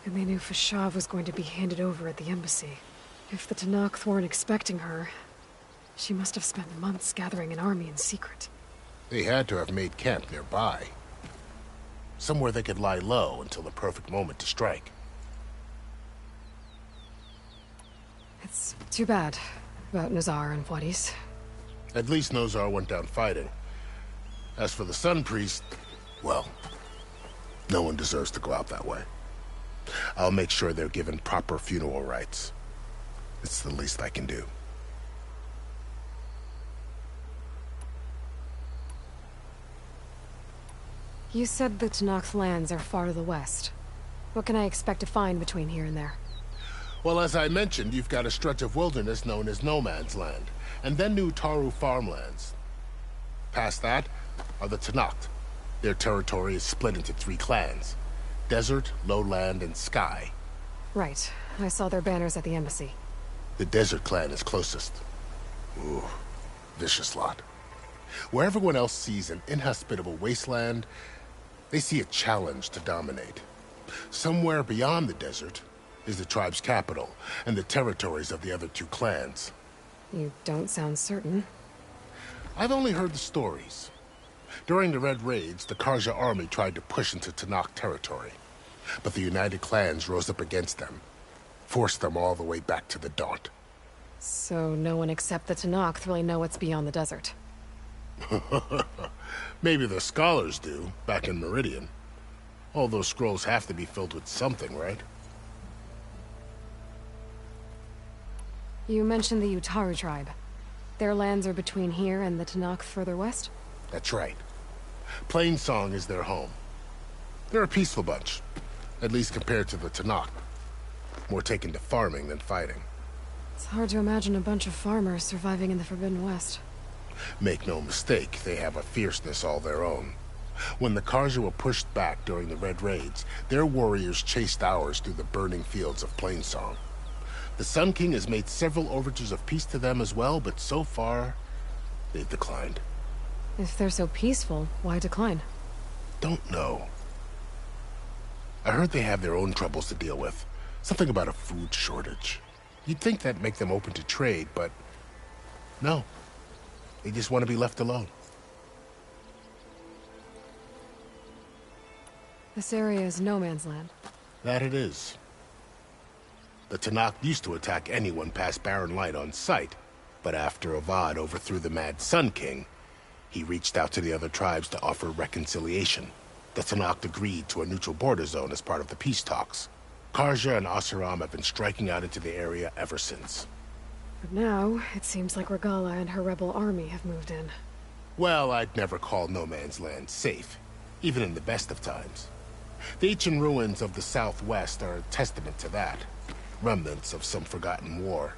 And they knew Vashav was going to be handed over at the embassy. If the Tenakth weren't expecting her, she must have spent months gathering an army in secret. They had to have made camp nearby. Somewhere they could lie low until the perfect moment to strike. It's too bad about Nozar and Vuadis. At least Nozar went down fighting. As for the Sun Priest, well, no one deserves to go out that way. I'll make sure they're given proper funeral rites. It's the least I can do. You said the Tenakth lands are far to the west. What can I expect to find between here and there? Well, as I mentioned, you've got a stretch of wilderness known as No Man's Land, and then the Utaru farmlands. Past that are the Tenakth. Their territory is split into 3 clans: Desert, Lowland, and Sky. Right. I saw their banners at the embassy. The Desert clan is closest. Ooh, vicious lot. Where everyone else sees an inhospitable wasteland, they see a challenge to dominate. Somewhere beyond the desert is the tribe's capital and the territories of the other 2 clans. You don't sound certain. I've only heard the stories. During the Red Raids, the Karja army tried to push into Tenakth territory, but the United Clans rose up against them, forced them all the way back to the Daunt. So no one except the Tenakth really know what's beyond the desert. Maybe the scholars do, back in Meridian. All those scrolls have to be filled with something, right? You mentioned the Utaru tribe. Their lands are between here and the Tenakth further west? That's right. Plainsong is their home. They're a peaceful bunch, at least compared to the Tenakth. More taken to farming than fighting. It's hard to imagine a bunch of farmers surviving in the Forbidden West. Make no mistake, they have a fierceness all their own. When the Karja were pushed back during the Red Raids, their warriors chased ours through the burning fields of Plainsong. The Sun King has made several overtures of peace to them as well, but so far, they've declined. If they're so peaceful, why decline? Don't know. I heard they have their own troubles to deal with. Something about a food shortage. You'd think that'd make them open to trade, but no. They just want to be left alone. This area is no man's land. That it is. The Tanakh used to attack anyone past Barren Light on sight, but after Avad overthrew the Mad Sun King, he reached out to the other tribes to offer reconciliation. The Tanakh agreed to a neutral border zone as part of the peace talks. Karja and Oseram have been striking out into the area ever since. But now, it seems like Regala and her rebel army have moved in. Well, I'd never call no man's land safe, even in the best of times. The ancient ruins of the Southwest are a testament to that. Remnants of some forgotten war.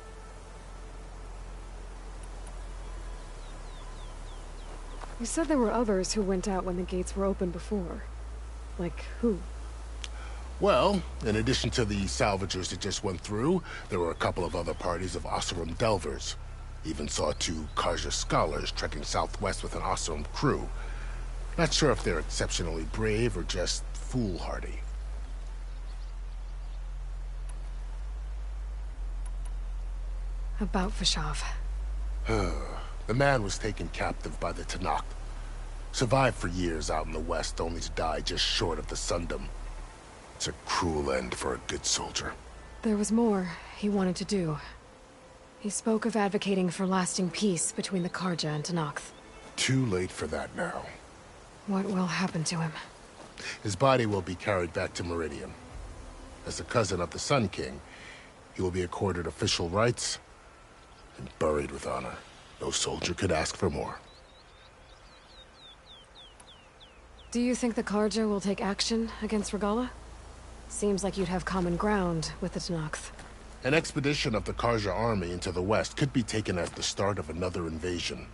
You said there were others who went out when the gates were open before. Like who? Well, in addition to the salvagers that just went through, there were a couple of other parties of Oseram delvers. Even saw 2 Karja scholars trekking southwest with an Oseram crew. Not sure if they're exceptionally brave or just foolhardy. About Vashav. The man was taken captive by the Tanakh. Survived for years out in the west, only to die just short of the Sundom. It's a cruel end for a good soldier. There was more he wanted to do. He spoke of advocating for lasting peace between the Karja and Tanakh. Too late for that now. What will happen to him? His body will be carried back to Meridian. As a cousin of the Sun King, he will be accorded official rights and buried with honor. No soldier could ask for more. Do you think the Karja will take action against Regala? Seems like you'd have common ground with the Tanakh. An expedition of the Karja army into the west could be taken as the start of another invasion.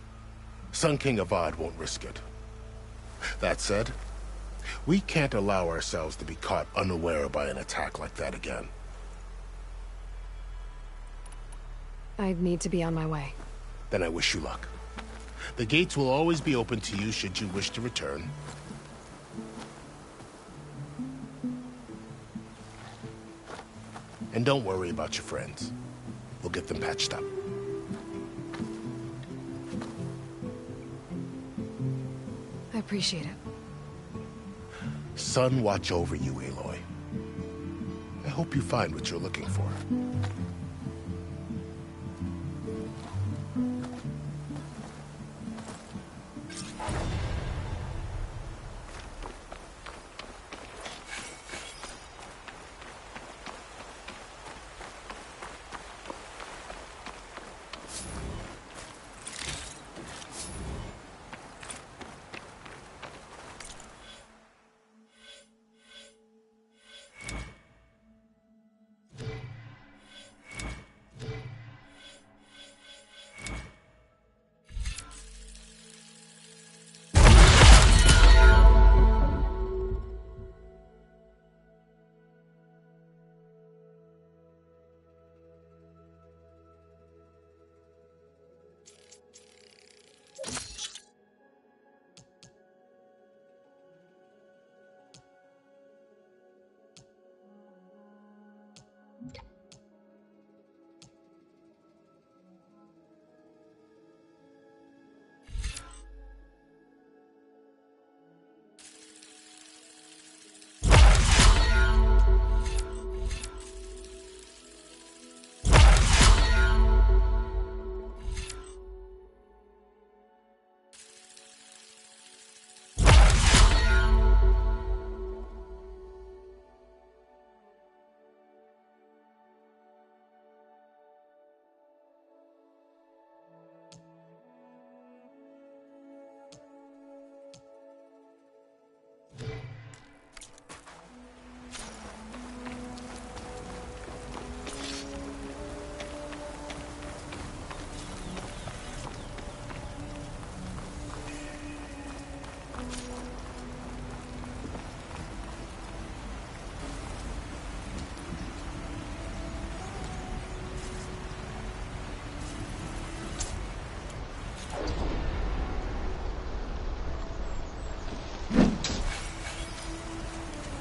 Sun King Avad won't risk it. That said, we can't allow ourselves to be caught unaware by an attack like that again. I'd need to be on my way. Then I wish you luck. The gates will always be open to you should you wish to return. And don't worry about your friends. We'll get them patched up. I appreciate it. Sun watch over you, Aloy. I hope you find what you're looking for.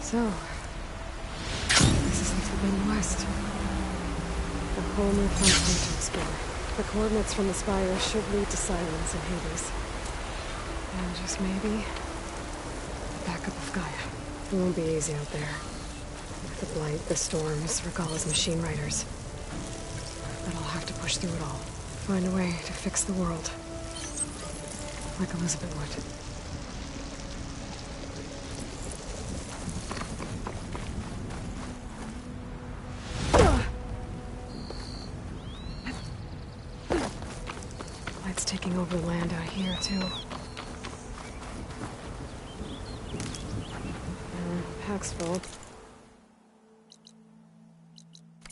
So, west. A whole new frontier to explore. The coordinates from the spire should lead to Silence and Hades. And just maybe, backup of Gaia. It won't be easy out there. The blight, the storms, Regalla's machine riders. But I'll have to push through it all. Find a way to fix the world. Like Elizabeth would. Light's taking over land out here, too. Pack's full.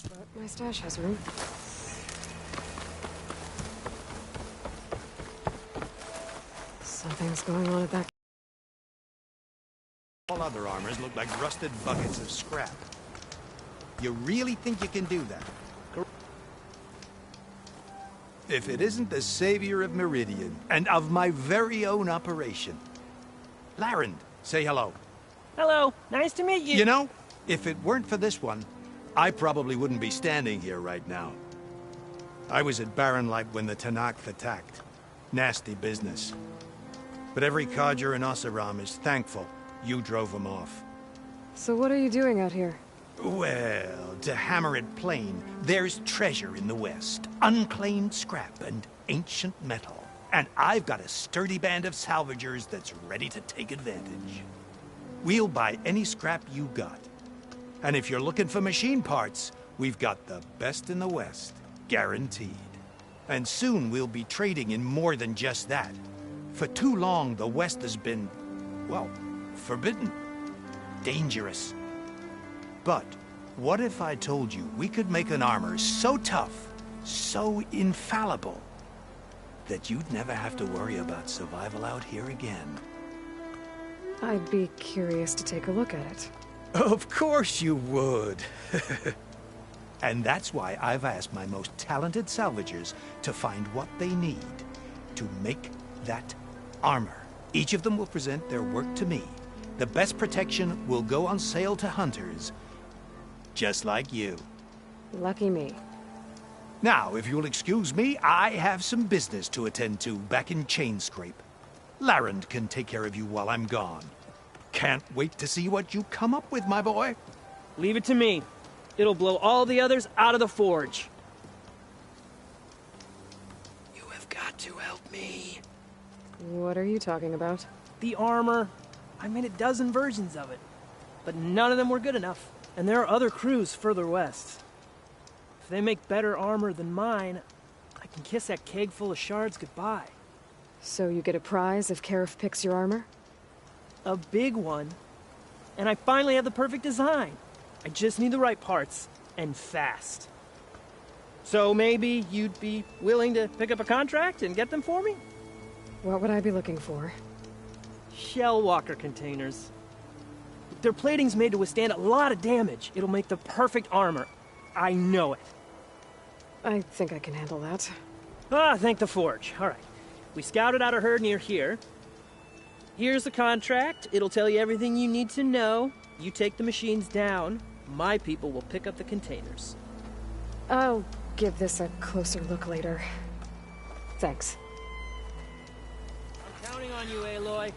But my stash has room. Something's going on at that. All other armors look like rusted buckets of scrap. You really think you can do that? If it isn't the savior of Meridian, and of my very own operation. Larend, say hello. Hello, nice to meet you. You know, if it weren't for this one, I probably wouldn't be standing here right now. I was at Barren Light when the Tanakh attacked. Nasty business. But every Carja in Oseram is thankful you drove them off. So what are you doing out here? Well, to hammer it plain, there's treasure in the west. Unclaimed scrap and ancient metal. And I've got a sturdy band of salvagers that's ready to take advantage. We'll buy any scrap you got. And if you're looking for machine parts, we've got the best in the west. Guaranteed. And soon we'll be trading in more than just that. For too long, the west has been, well, forbidden. Dangerous. But what if I told you we could make an armor so tough, so infallible, that you'd never have to worry about survival out here again? I'd be curious to take a look at it. Of course you would. And that's why I've asked my most talented salvagers to find what they need to make that armor. Each of them will present their work to me. The best protection will go on sale to hunters, just like you. Lucky me. Now, if you'll excuse me, I have some business to attend to back in Chainscrape. Larend can take care of you while I'm gone. Can't wait to see what you come up with, my boy. Leave it to me. It'll blow all the others out of the forge. You have got to help me. What are you talking about? The armor. I made a dozen versions of it. But none of them were good enough. And there are other crews further west. If they make better armor than mine, I can kiss that keg full of shards goodbye. So you get a prize if Karif picks your armor? A big one. And I finally have the perfect design. I just need the right parts, and fast. So maybe you'd be willing to pick up a contract and get them for me? What would I be looking for? Shell walker containers. Their plating's made to withstand a lot of damage. It'll make the perfect armor. I know it. I think I can handle that. Ah, thank the forge. All right. We scouted out a herd near here. Here's the contract. It'll tell you everything you need to know. You take the machines down. My people will pick up the containers. I'll give this a closer look later. Thanks. I'm counting on you, Aloy.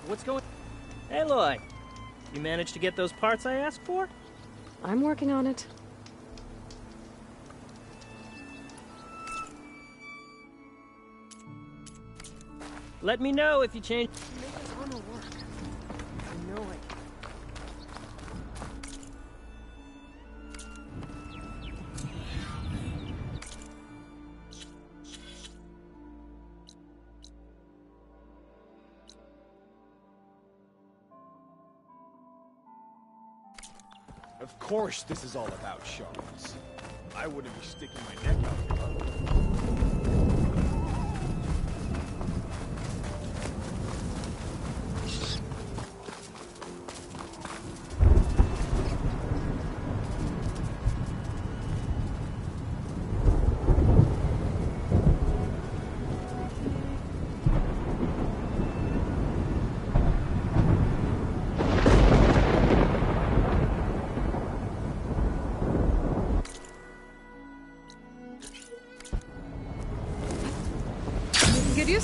What's going... Aloy, you managed to get those parts I asked for? I'm working on it. Let me know if you change... Make this armor work. I know it. Of course this is all about shards. I wouldn't be sticking my neck out for it.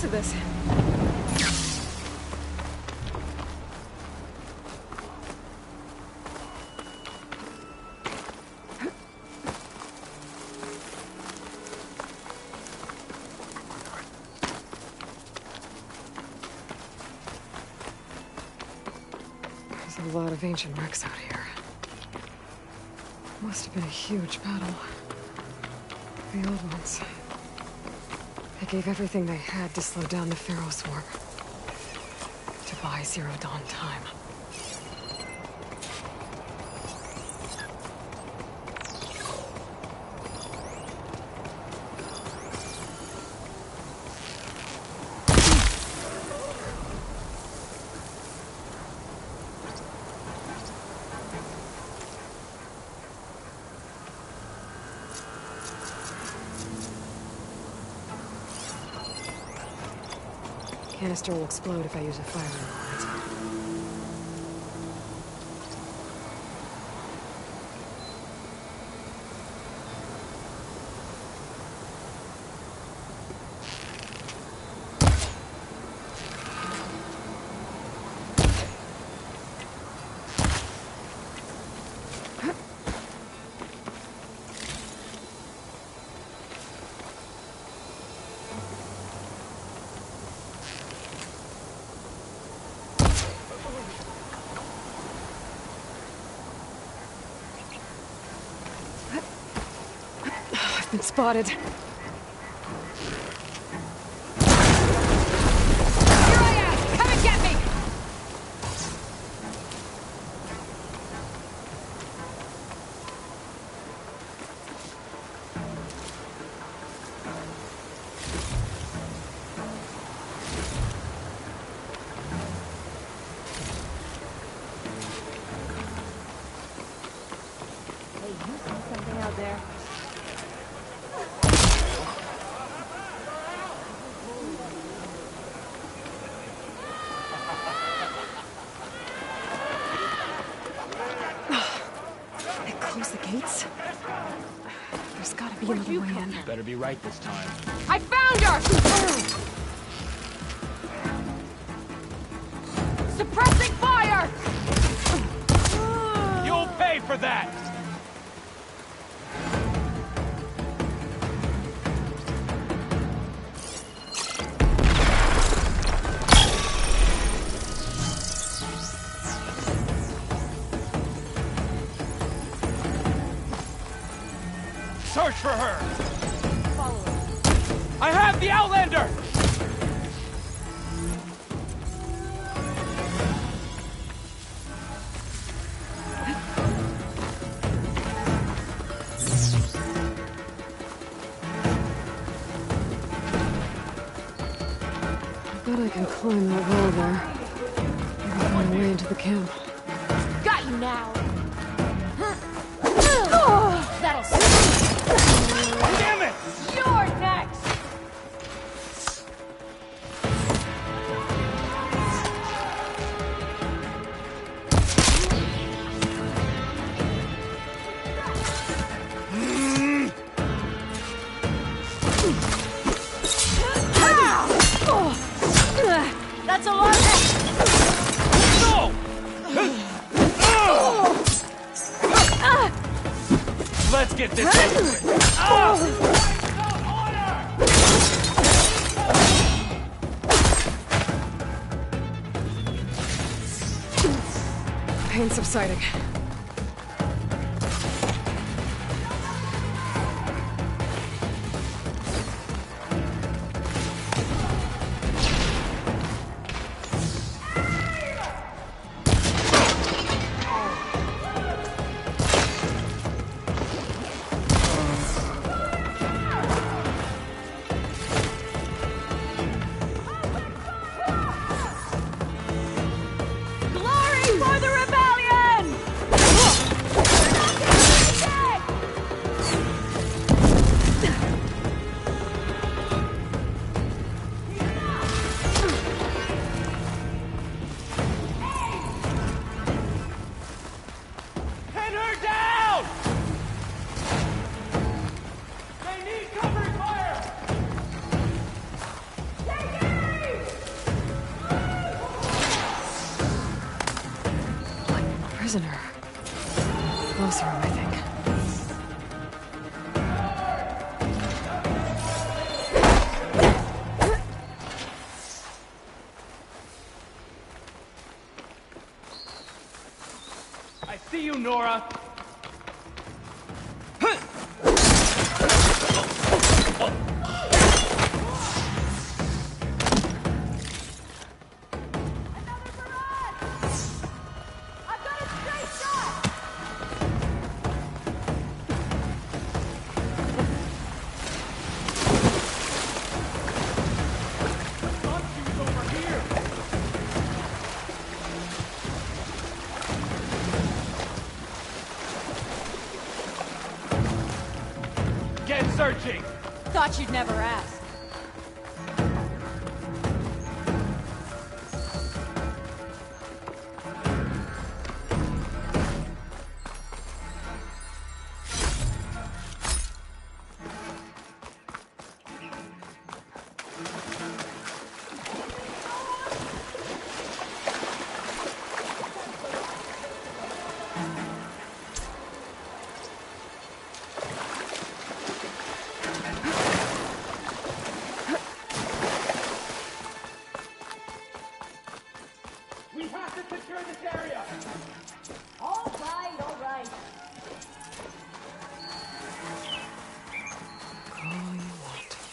piece of this. There's a lot of ancient wrecks out here. Must have been a huge battle. The old ones. They gave everything they had to slow down the Pharaoh swarm. To buy Zero Dawn time. Canister will explode if I use a fire on it. I've been spotted. Here I am! Come and get me! Hey, you see something out there? They closed the gates? There's gotta be another way in. Better be right this time. I found her! Suppressing fire! You'll pay for that! Search for her! Follow her. I have the Outlander! I bet I can climb that wall there. Maybe find a way into the camp. Got you now! That'll suit. Damn it! You're next! That's a lot. No! Let's get this over with. Pain subsiding. Glory for the rebellion! prisoner. Closer, I think. I see you, Nora! Searching! Thought you'd never ask.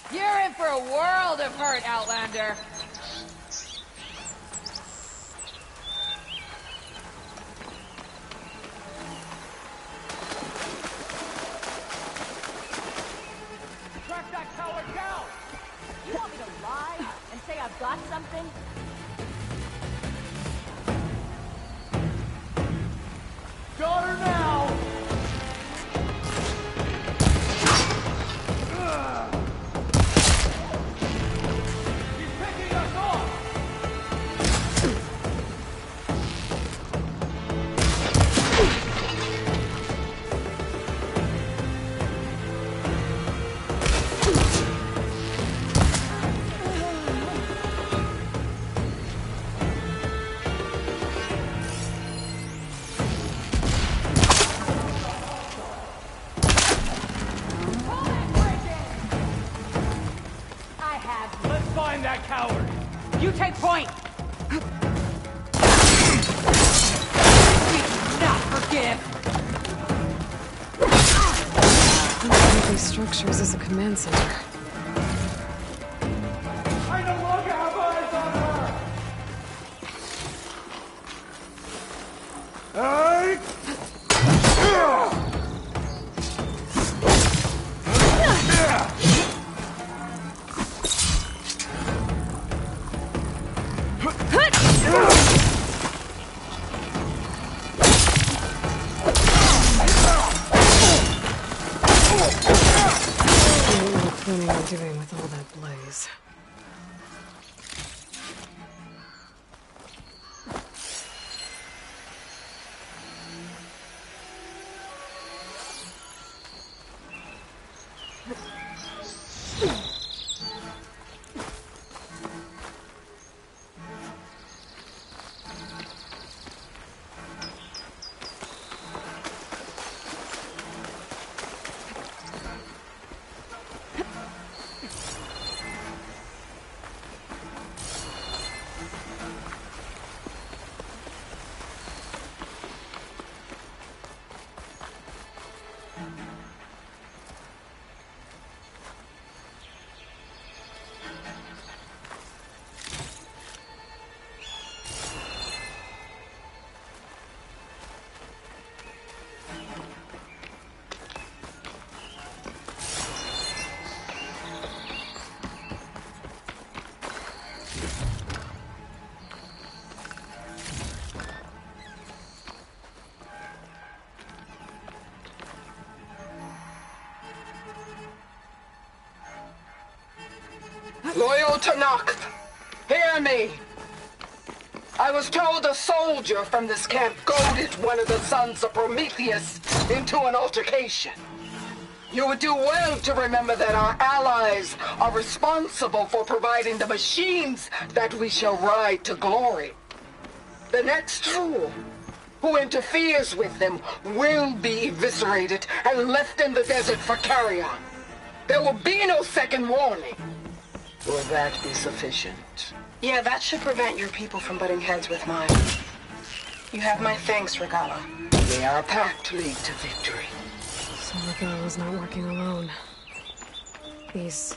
You're in for a world of hurt, Outlander. Track that coward down! You want me to lie and say I've got something? Got her now! Find that coward! You take point! We do not forgive! One of these structures is a command center. I no longer have eyes on her! What are you doing with all that blaze? Loyal Tanakh, hear me. I was told a soldier from this camp goaded one of the sons of Prometheus into an altercation. You would do well to remember that our allies are responsible for providing the machines that we shall ride to glory. The next fool who who interferes with them will be eviscerated and left in the desert for carrion. There will be no second warning. Will that be sufficient? Yeah, that should prevent your people from butting heads with mine. You have my thanks, Regala. May our pact lead to victory. So Regala's not working alone. These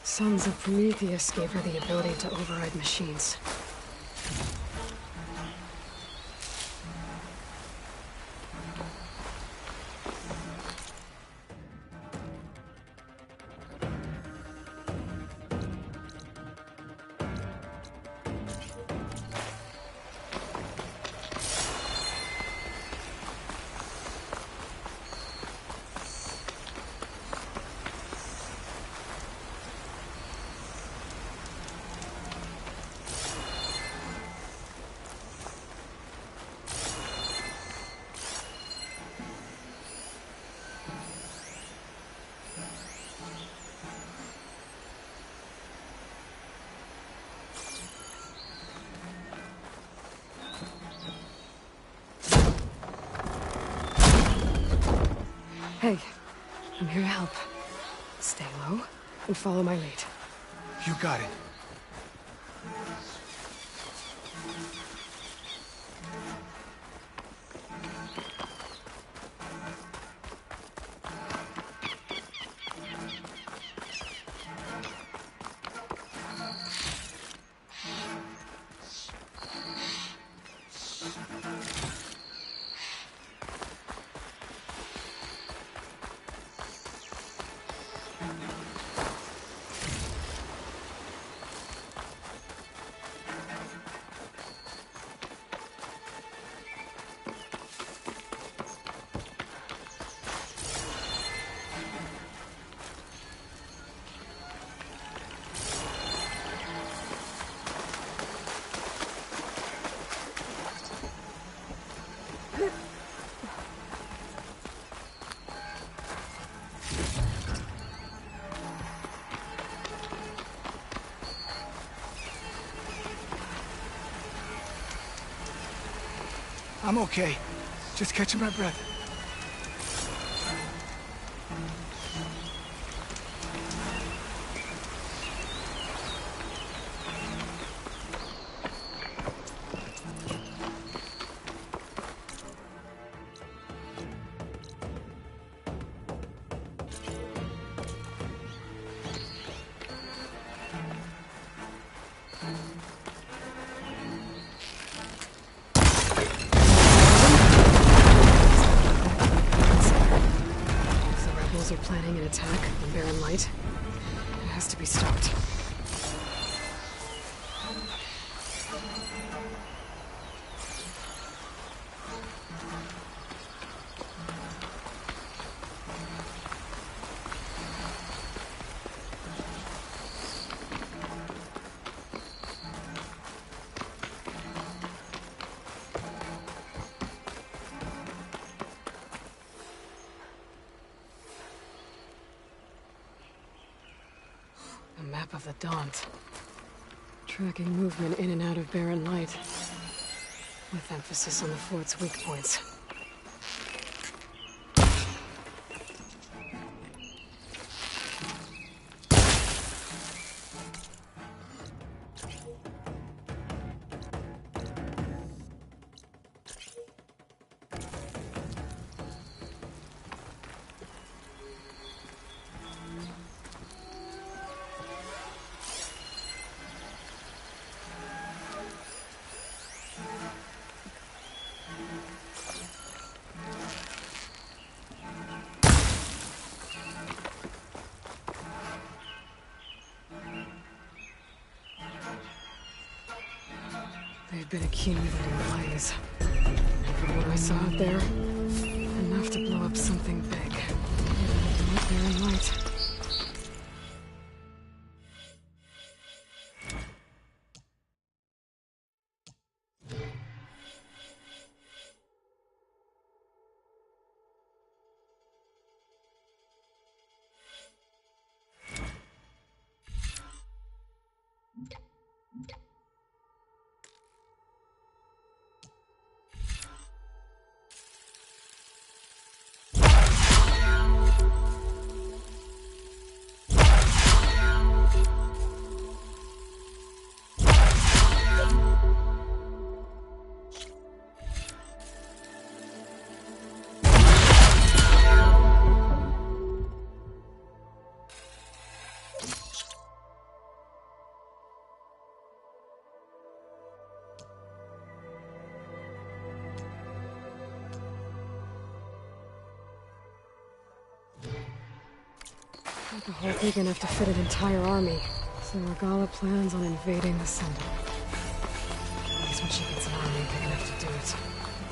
sons of Prometheus gave her the ability to override machines. Hey, I'm here to help. Stay low and follow my lead. You got it. I'm okay. Just catching my breath. Are planning an attack on Barren Light. It has to be stopped. A map of the Daunt. Tracking movement in and out of Barren Light. With emphasis on the fort's weak points. They've been accumulating blaze. And from what I saw out there, enough to blow up something big. Not Barren Light. Not a hole big enough to fit an entire army. So Regala plans on invading the Sundom. At least when she gets an army big enough to do it.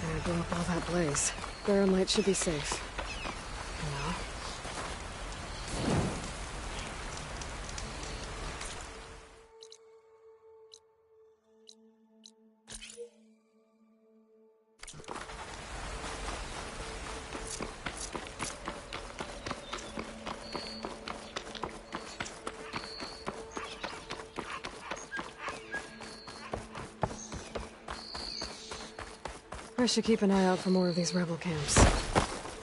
Then I blow up all that blaze. Barren Light should be safe. For now. I should keep an eye out for more of these rebel camps.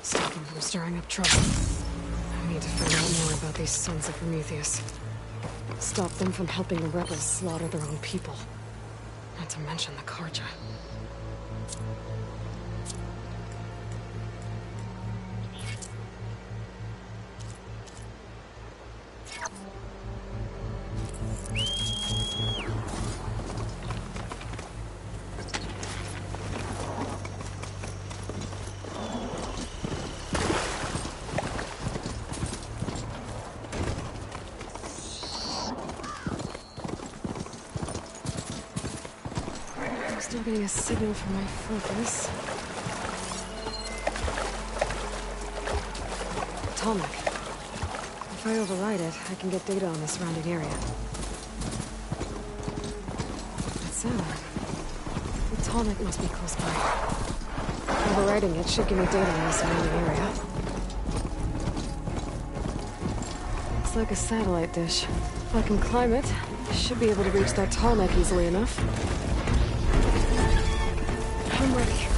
Stop them from stirring up trouble. I need to find out more about these sons of Prometheus. Stop them from helping the rebels slaughter their own people. Not to mention the Karja. Still getting a signal from my focus. Atomic. If I override it, I can get data on the surrounding area. That sound. The Atomic must be close by. Overriding it should give me data on the surrounding area. Looks like a satellite dish. If I can climb it, I should be able to reach that Tallneck easily enough. I'm ready.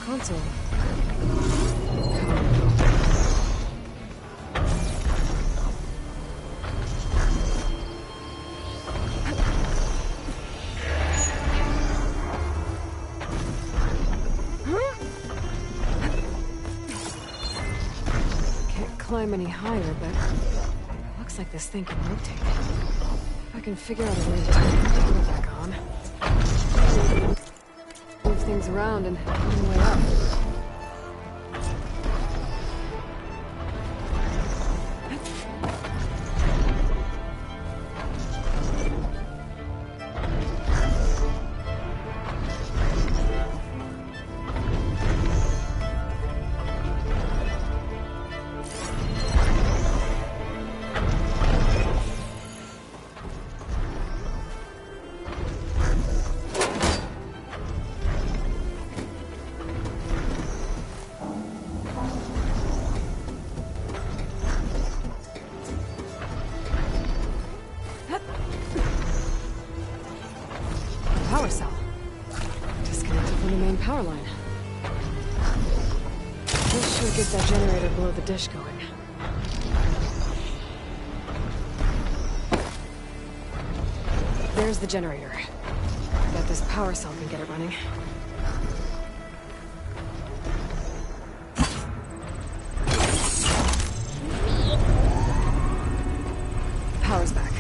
Console. Can't climb any higher, but it looks like this thing can rotate. If I can figure out a way to turn the camera back on. Move things around and find a way up. power cell. Disconnected from the main power line. This should get that generator below the dish going. There's the generator. I bet this power cell can get it running. Power's back.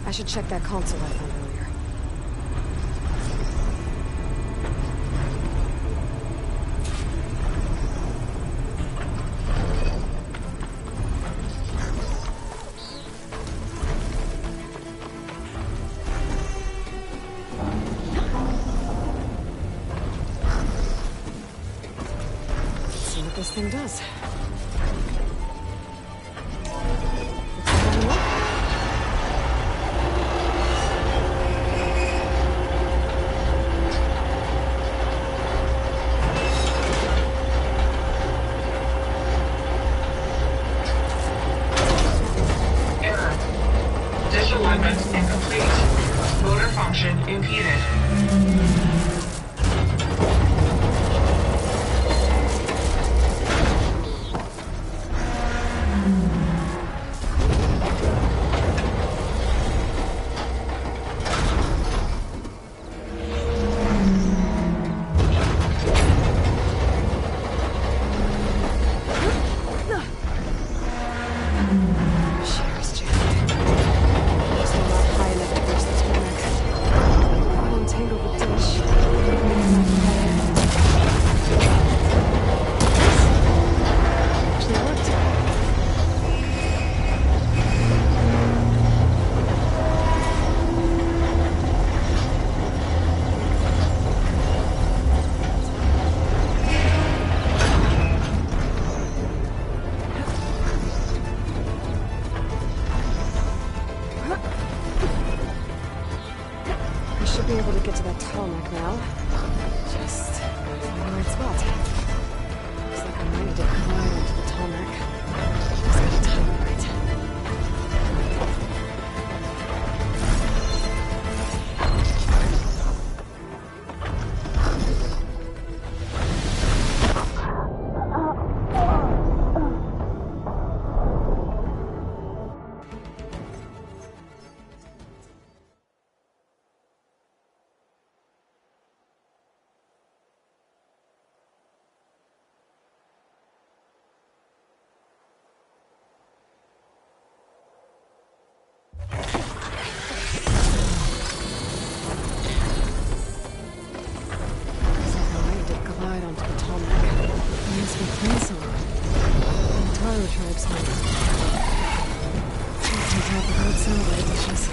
I should check that console I found earlier. Let's see what this thing does. Disalignment incomplete. Motor function impeded. Should be able to get to that tarmac now. Just gotta find the right spot. Looks like I might need to climb into the tarmac. Just gotta time it right. Tribes home. Just on top of old satellite dishes.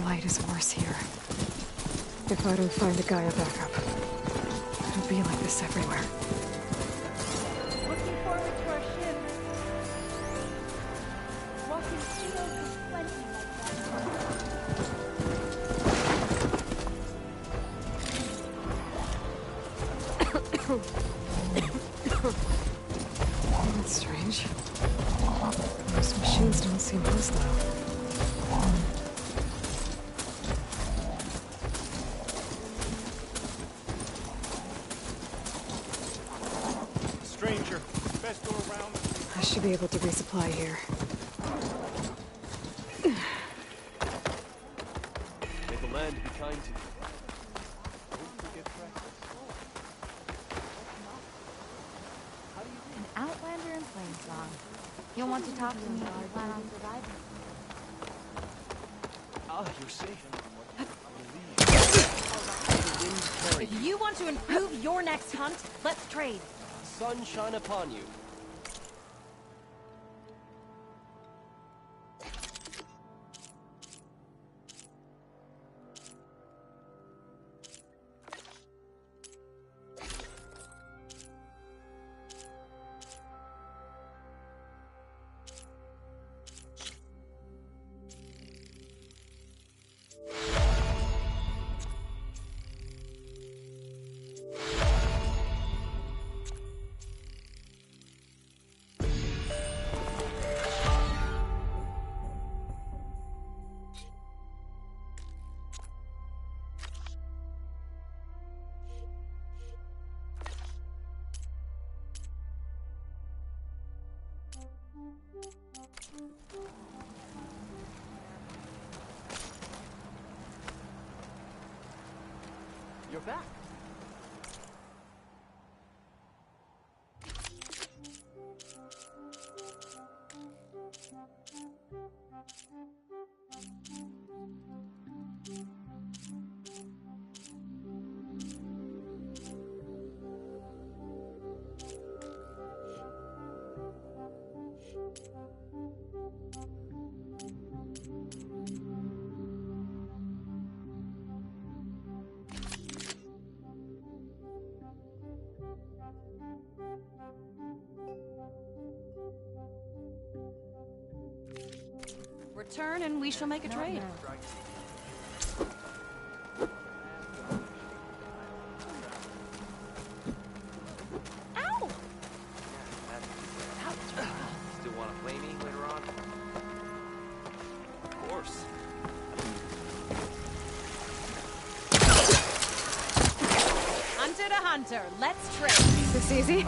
Light is worse here. If I don't find a Gaia backup, it'll be like this everywhere. Looking forward to our ship. Walking fields with plenty That's strange. Those machines don't seem hostile. Stranger, best go around. I should be able to resupply here. May the land be kind to you. An Outlander in Plainsong. You'll want to talk to me if you plan on surviving. Ah, you're safe. If you want to improve your next hunt, let's trade. Sunshine upon you. You're back. Return and we shall make a trade. Ow! Still want to play me later on? Of course. Hunter to hunter, let's trade. Is this easy?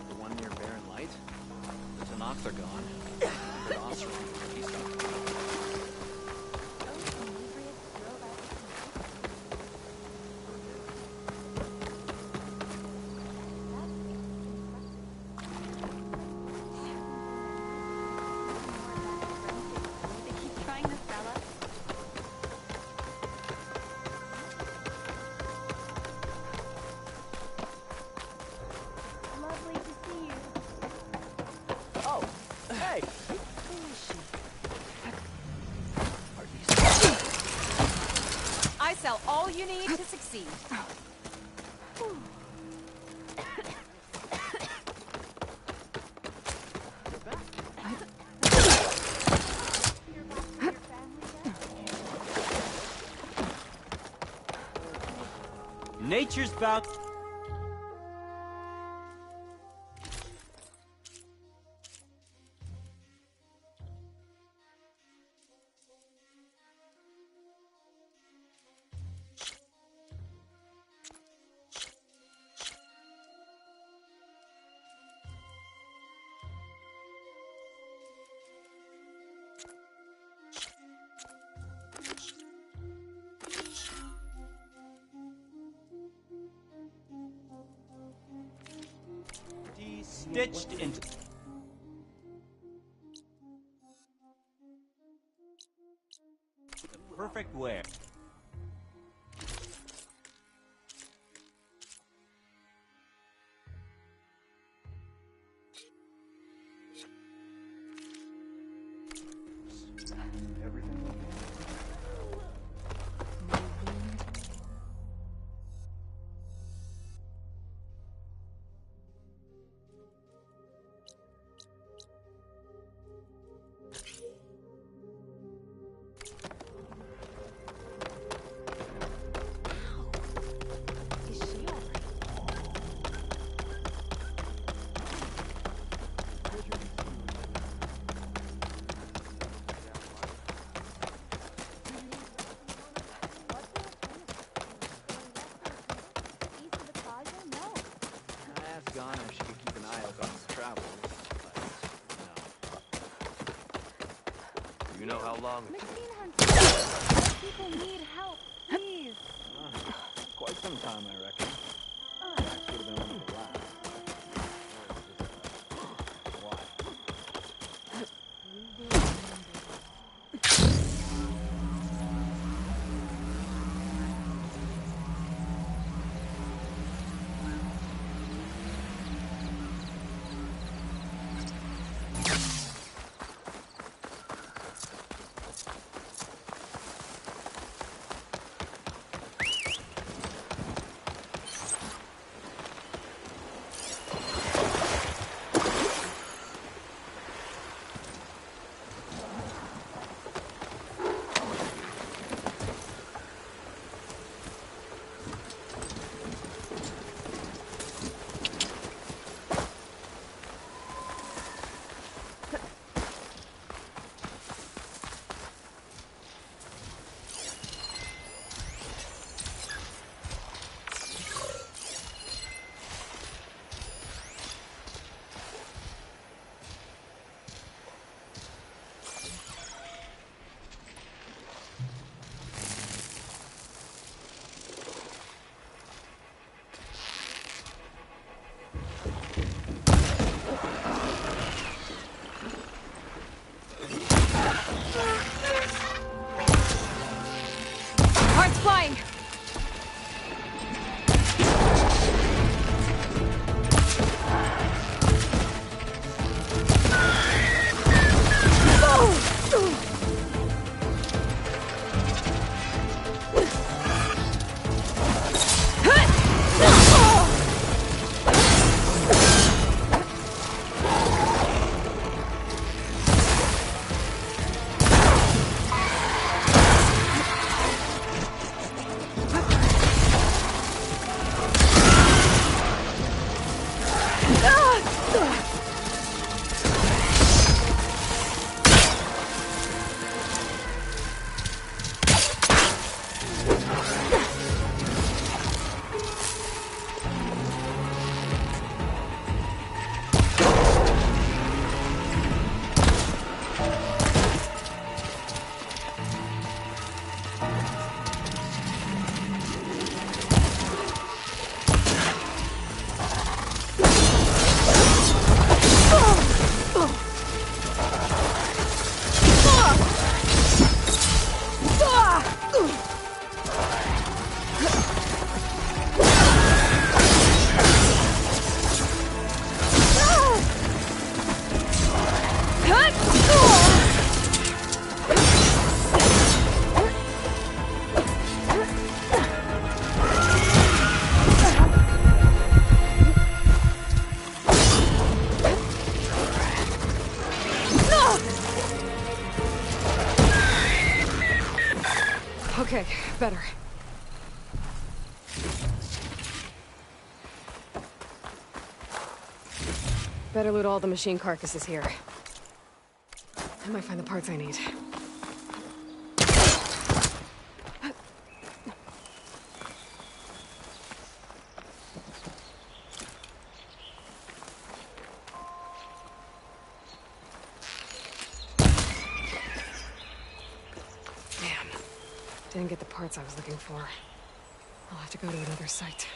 The one near Barren Light? The Tanakhs are gone. But Osram, he's gone. They keep trying to sell us. Lovely to see you. Oh, hey! I sell all you need to succeed. Nature's bound. Stitched into the perfect wear. Gone, if she could keep an eye out on his travels, but no. You know how long? Machine hunters. People need help, please. Quite some time, I reckon. That would have been one of the last. Why? flying! Okay, better. Better loot all the machine carcasses here. I might find the parts I need. Didn't get the parts I was looking for. I'll have to go to another site.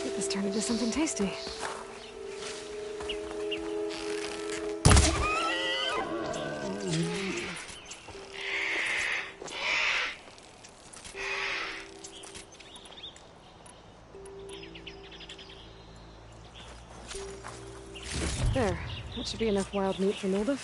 Get this turned into something tasty. There. That should be enough wild meat for Mildev.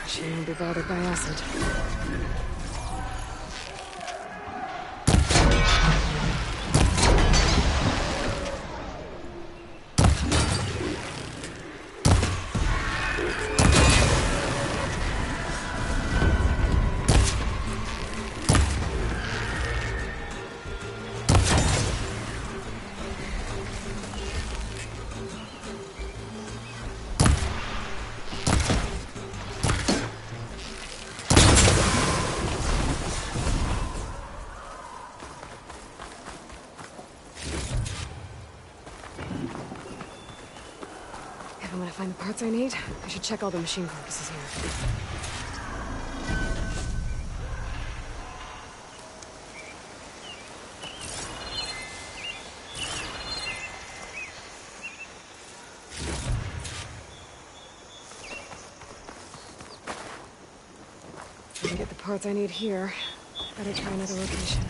She won't be bothered by acid. If I'm gonna find the parts I need, I should check all the machine carcasses here. If I can get the parts I need here, better try another location.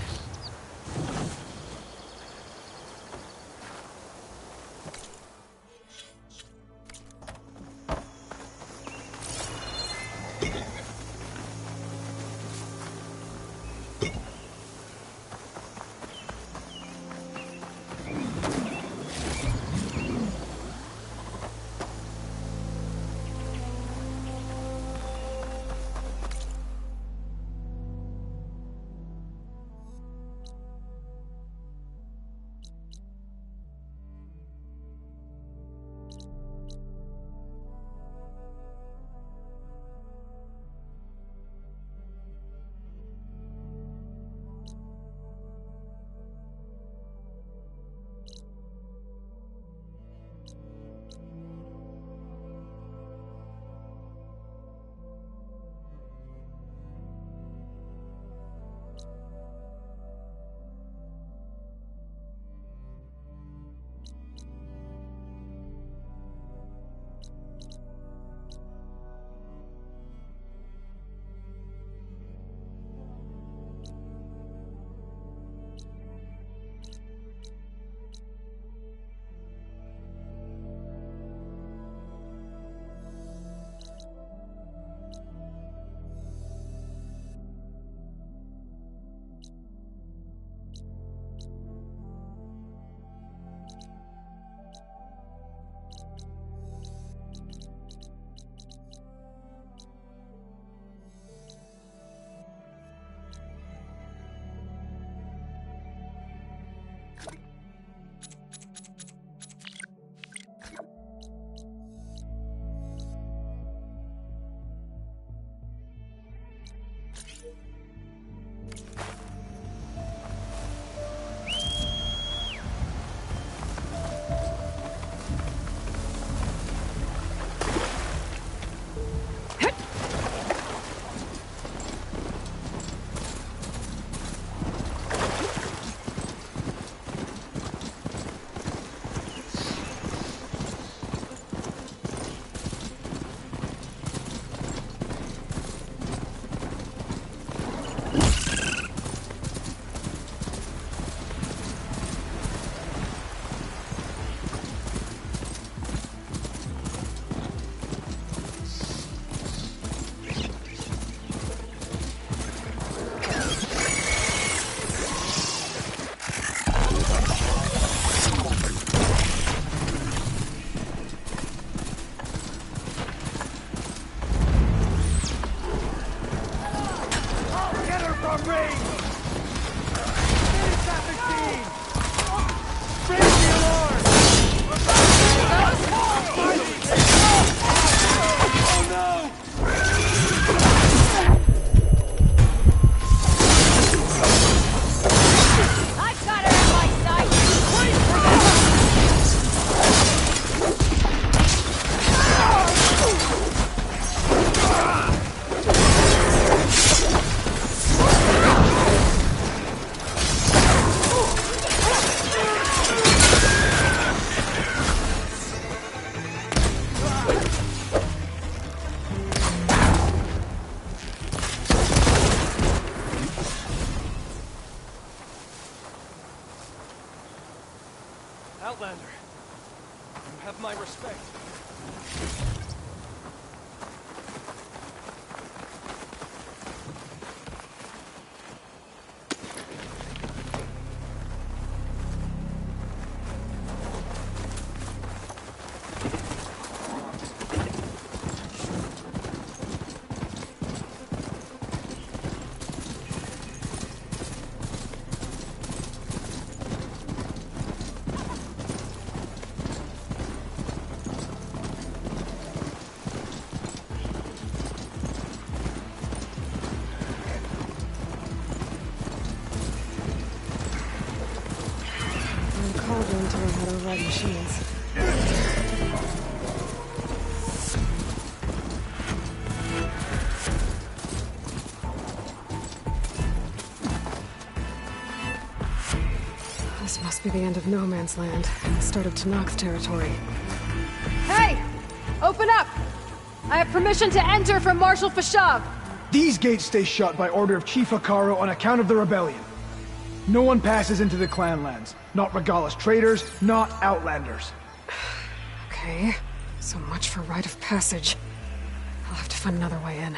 have my respect. Until I had override machines. This must be the end of no man's land, and the start of Tanak's territory. Hey! Open up! I have permission to enter from Marshal Fashav! These gates stay shut by order of Chief Akaro on account of the rebellion. No one passes into the clan lands. Not Regala's traders, not Outlanders. Okay, so much for rite of passage. I'll have to find another way in.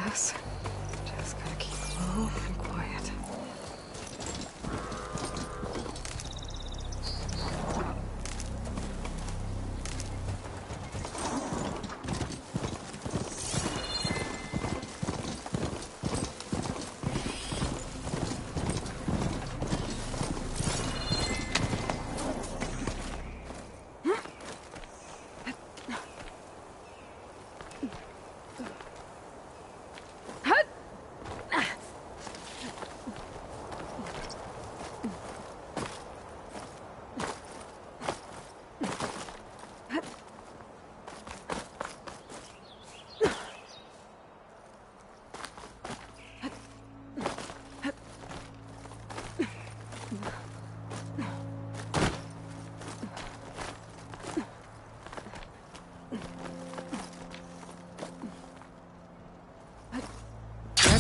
Just gotta keep low and quiet.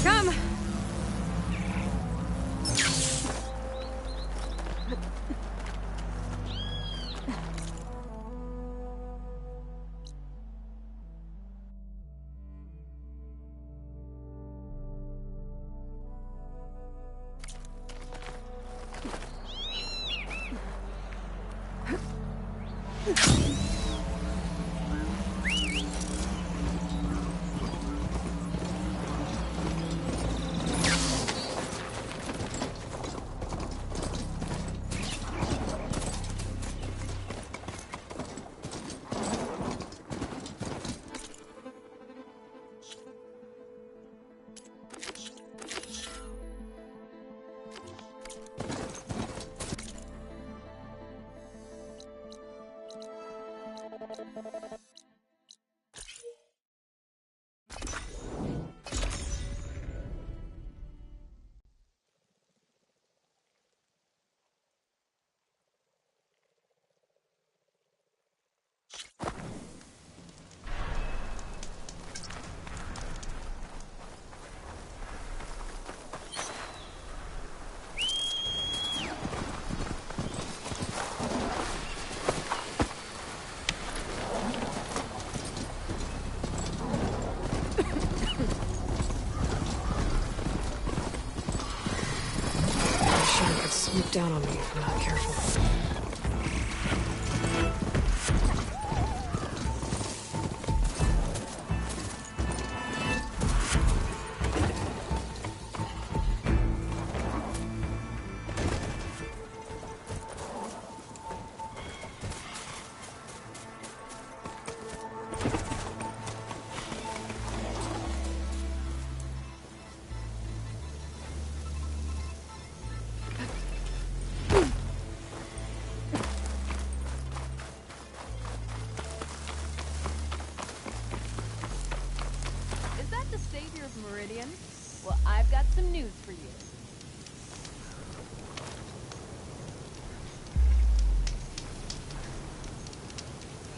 Come. Swoop down on me if I'm not careful.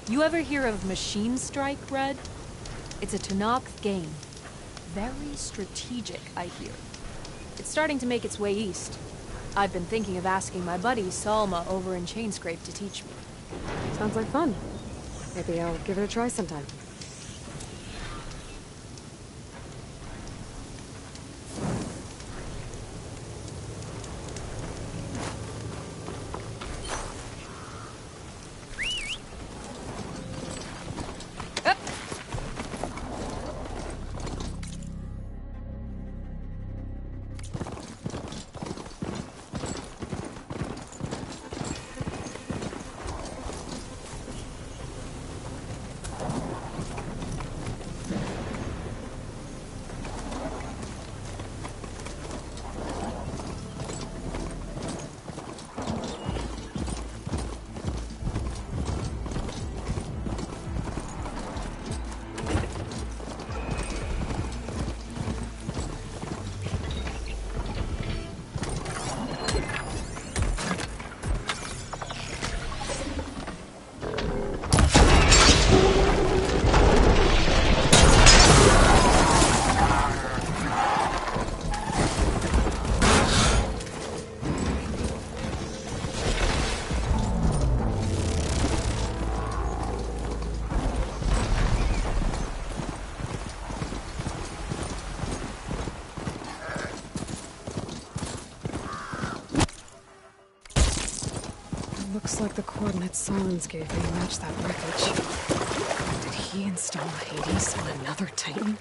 You ever hear of Machine Strike, Red? It's a Tanakh game. Very strategic, I hear. It's starting to make its way east. I've been thinking of asking my buddy Salma over in Chainscrape to teach me. Sounds like fun. Maybe I'll give it a try sometime. Looks like the coordinates Silence gave me match that wreckage. Did he install Hades on another Titan?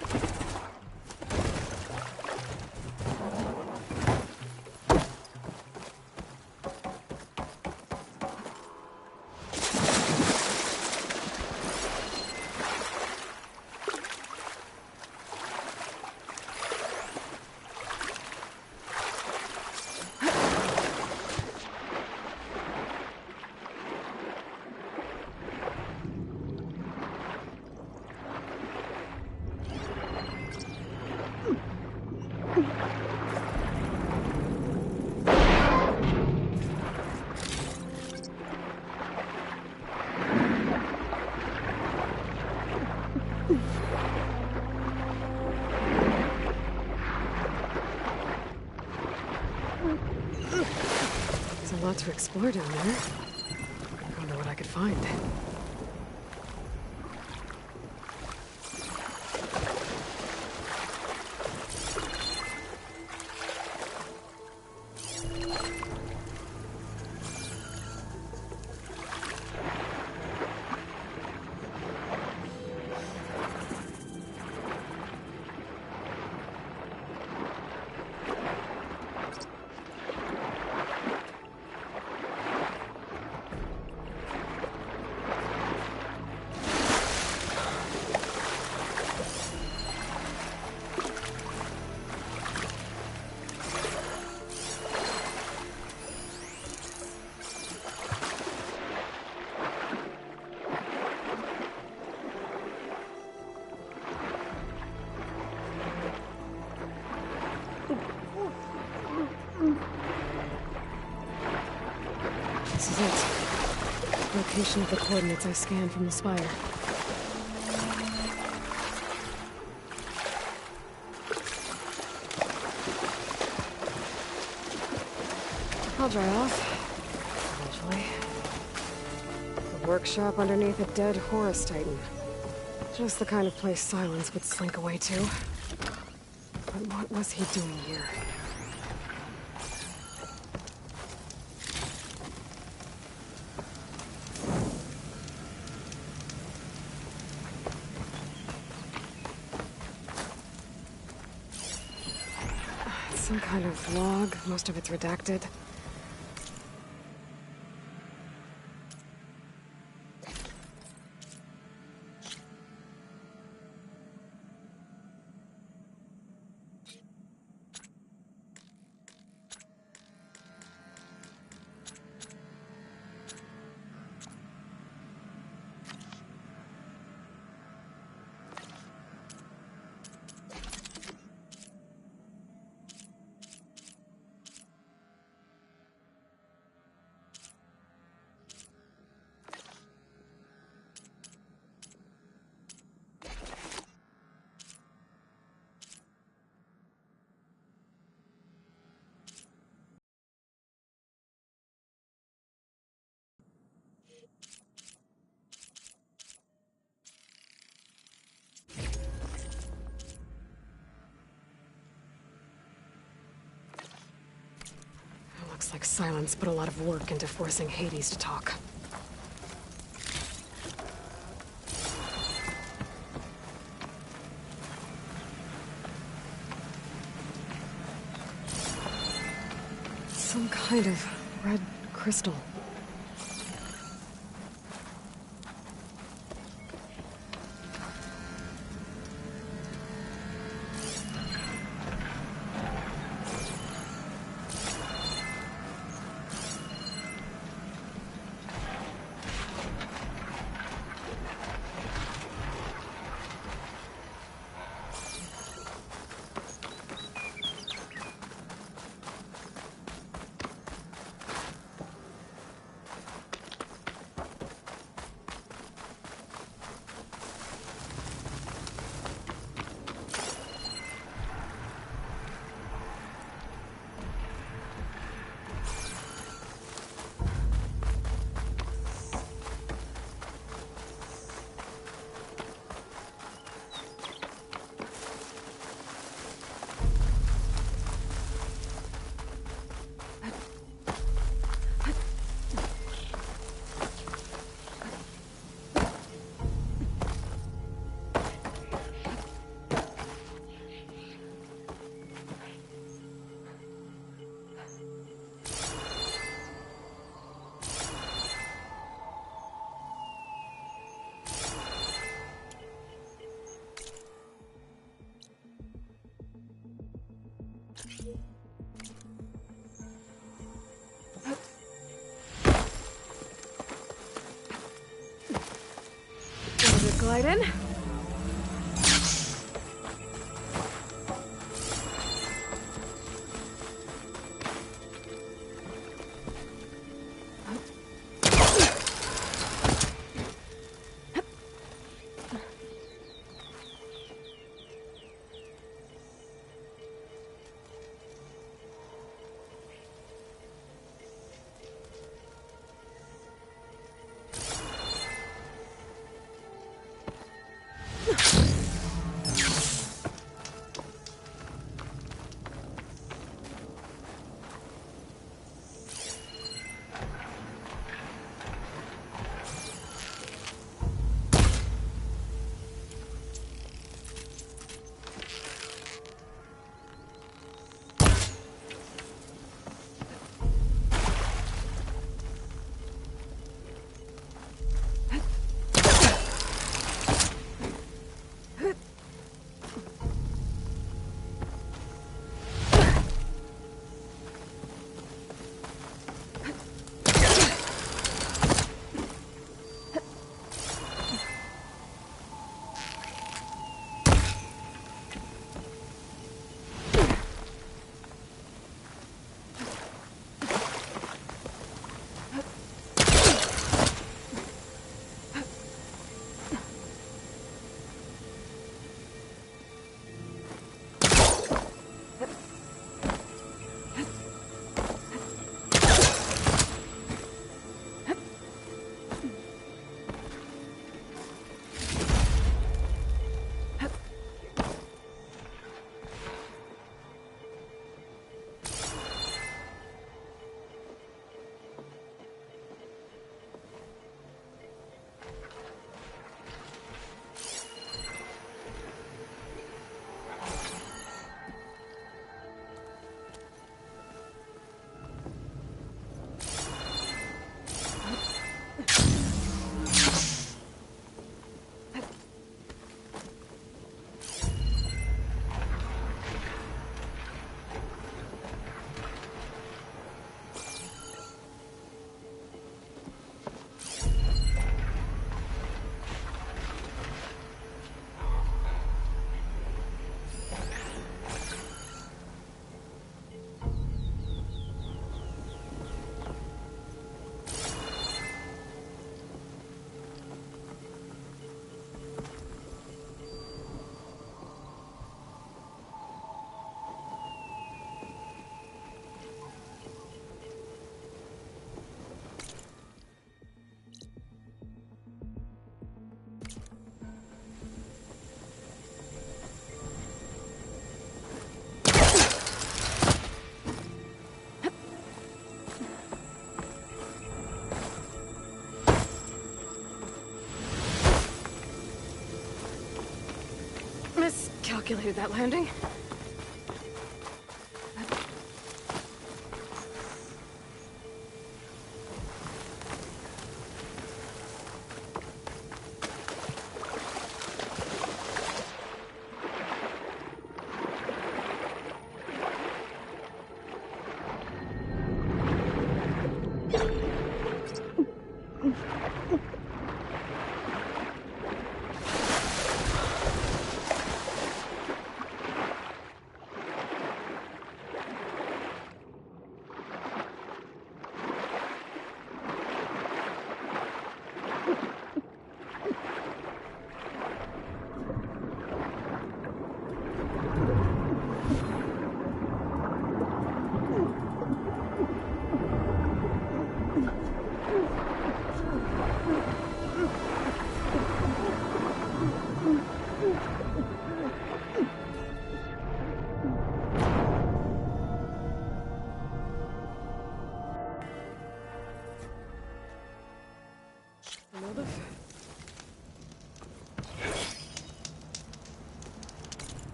There's a lot to explore down there. I wonder what I could find. This is it. Location of the coordinates I scanned from the spire. I'll dry off. Eventually. The workshop underneath a dead Horus Titan. Just the kind of place Silence would slink away to. But what was he doing here? Some kind of log, most of it's redacted. Looks like Silence put a lot of work into forcing Hades to talk. Some kind of red crystal. Glide in. Miscalculated that landing.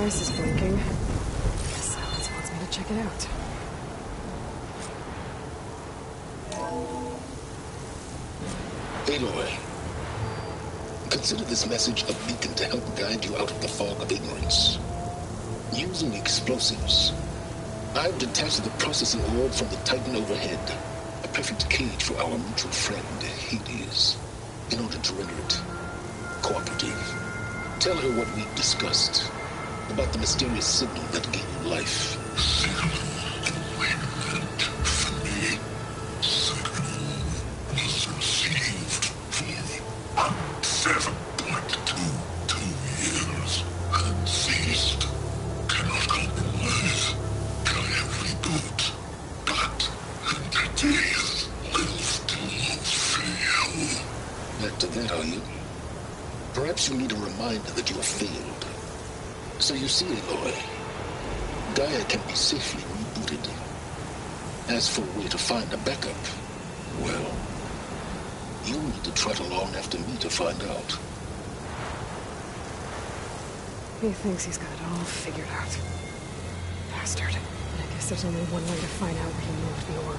device is blinking. Silence wants me to check it out. Aloy, consider this message a beacon to help guide you out of the fog of ignorance. Using explosives, I've detached the processing orb from the Titan overhead, a perfect cage for our mutual friend, Hades, in order to render it cooperative. Tell her what we've discussed about the mysterious signal that gave you life. After that, are you? Perhaps you need a reminder that you have failed. So you see, Aloy, Gaia can be safely rebooted. As for a way to find a backup, well, you'll need to trot along after me to find out. He thinks he's got it all figured out. Bastard. I guess there's only one way to find out where he moved the orb.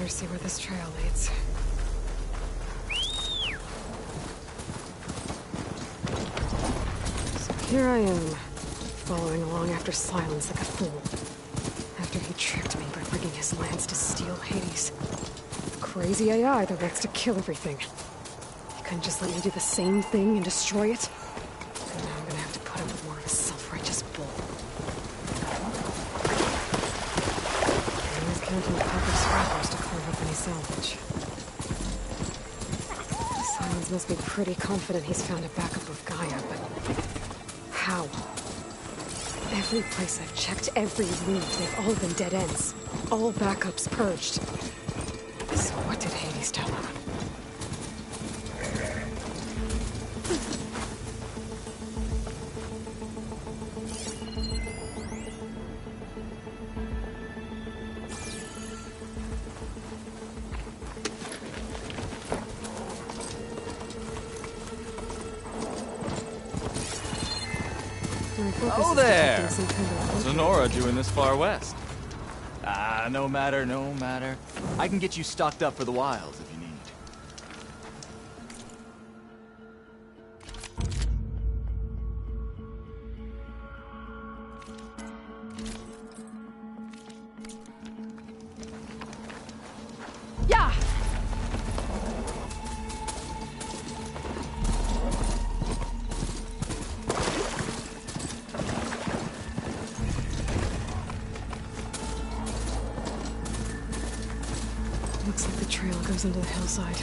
See where this trail leads. Here I am, following along after Silence like a fool. After he tricked me by rigging his lance to steal Hades. Crazy AI that wants to kill everything. He couldn't just let me do the same thing and destroy it? And now I'm gonna have to put up with more of his self-righteous bull. I was counting a pack of scrappers to carve up any salvage. Silence must be pretty confident he's found a backup of Gaia, but how? Every place I've checked, every lead, they've all been dead ends. All backups purged. So what did Hades tell him? Oh there! What's Sonora doing this far west? Ah, no matter, no matter. I can get you stocked up for the wilds if you need. Yeah! Looks like the trail goes into the hillside.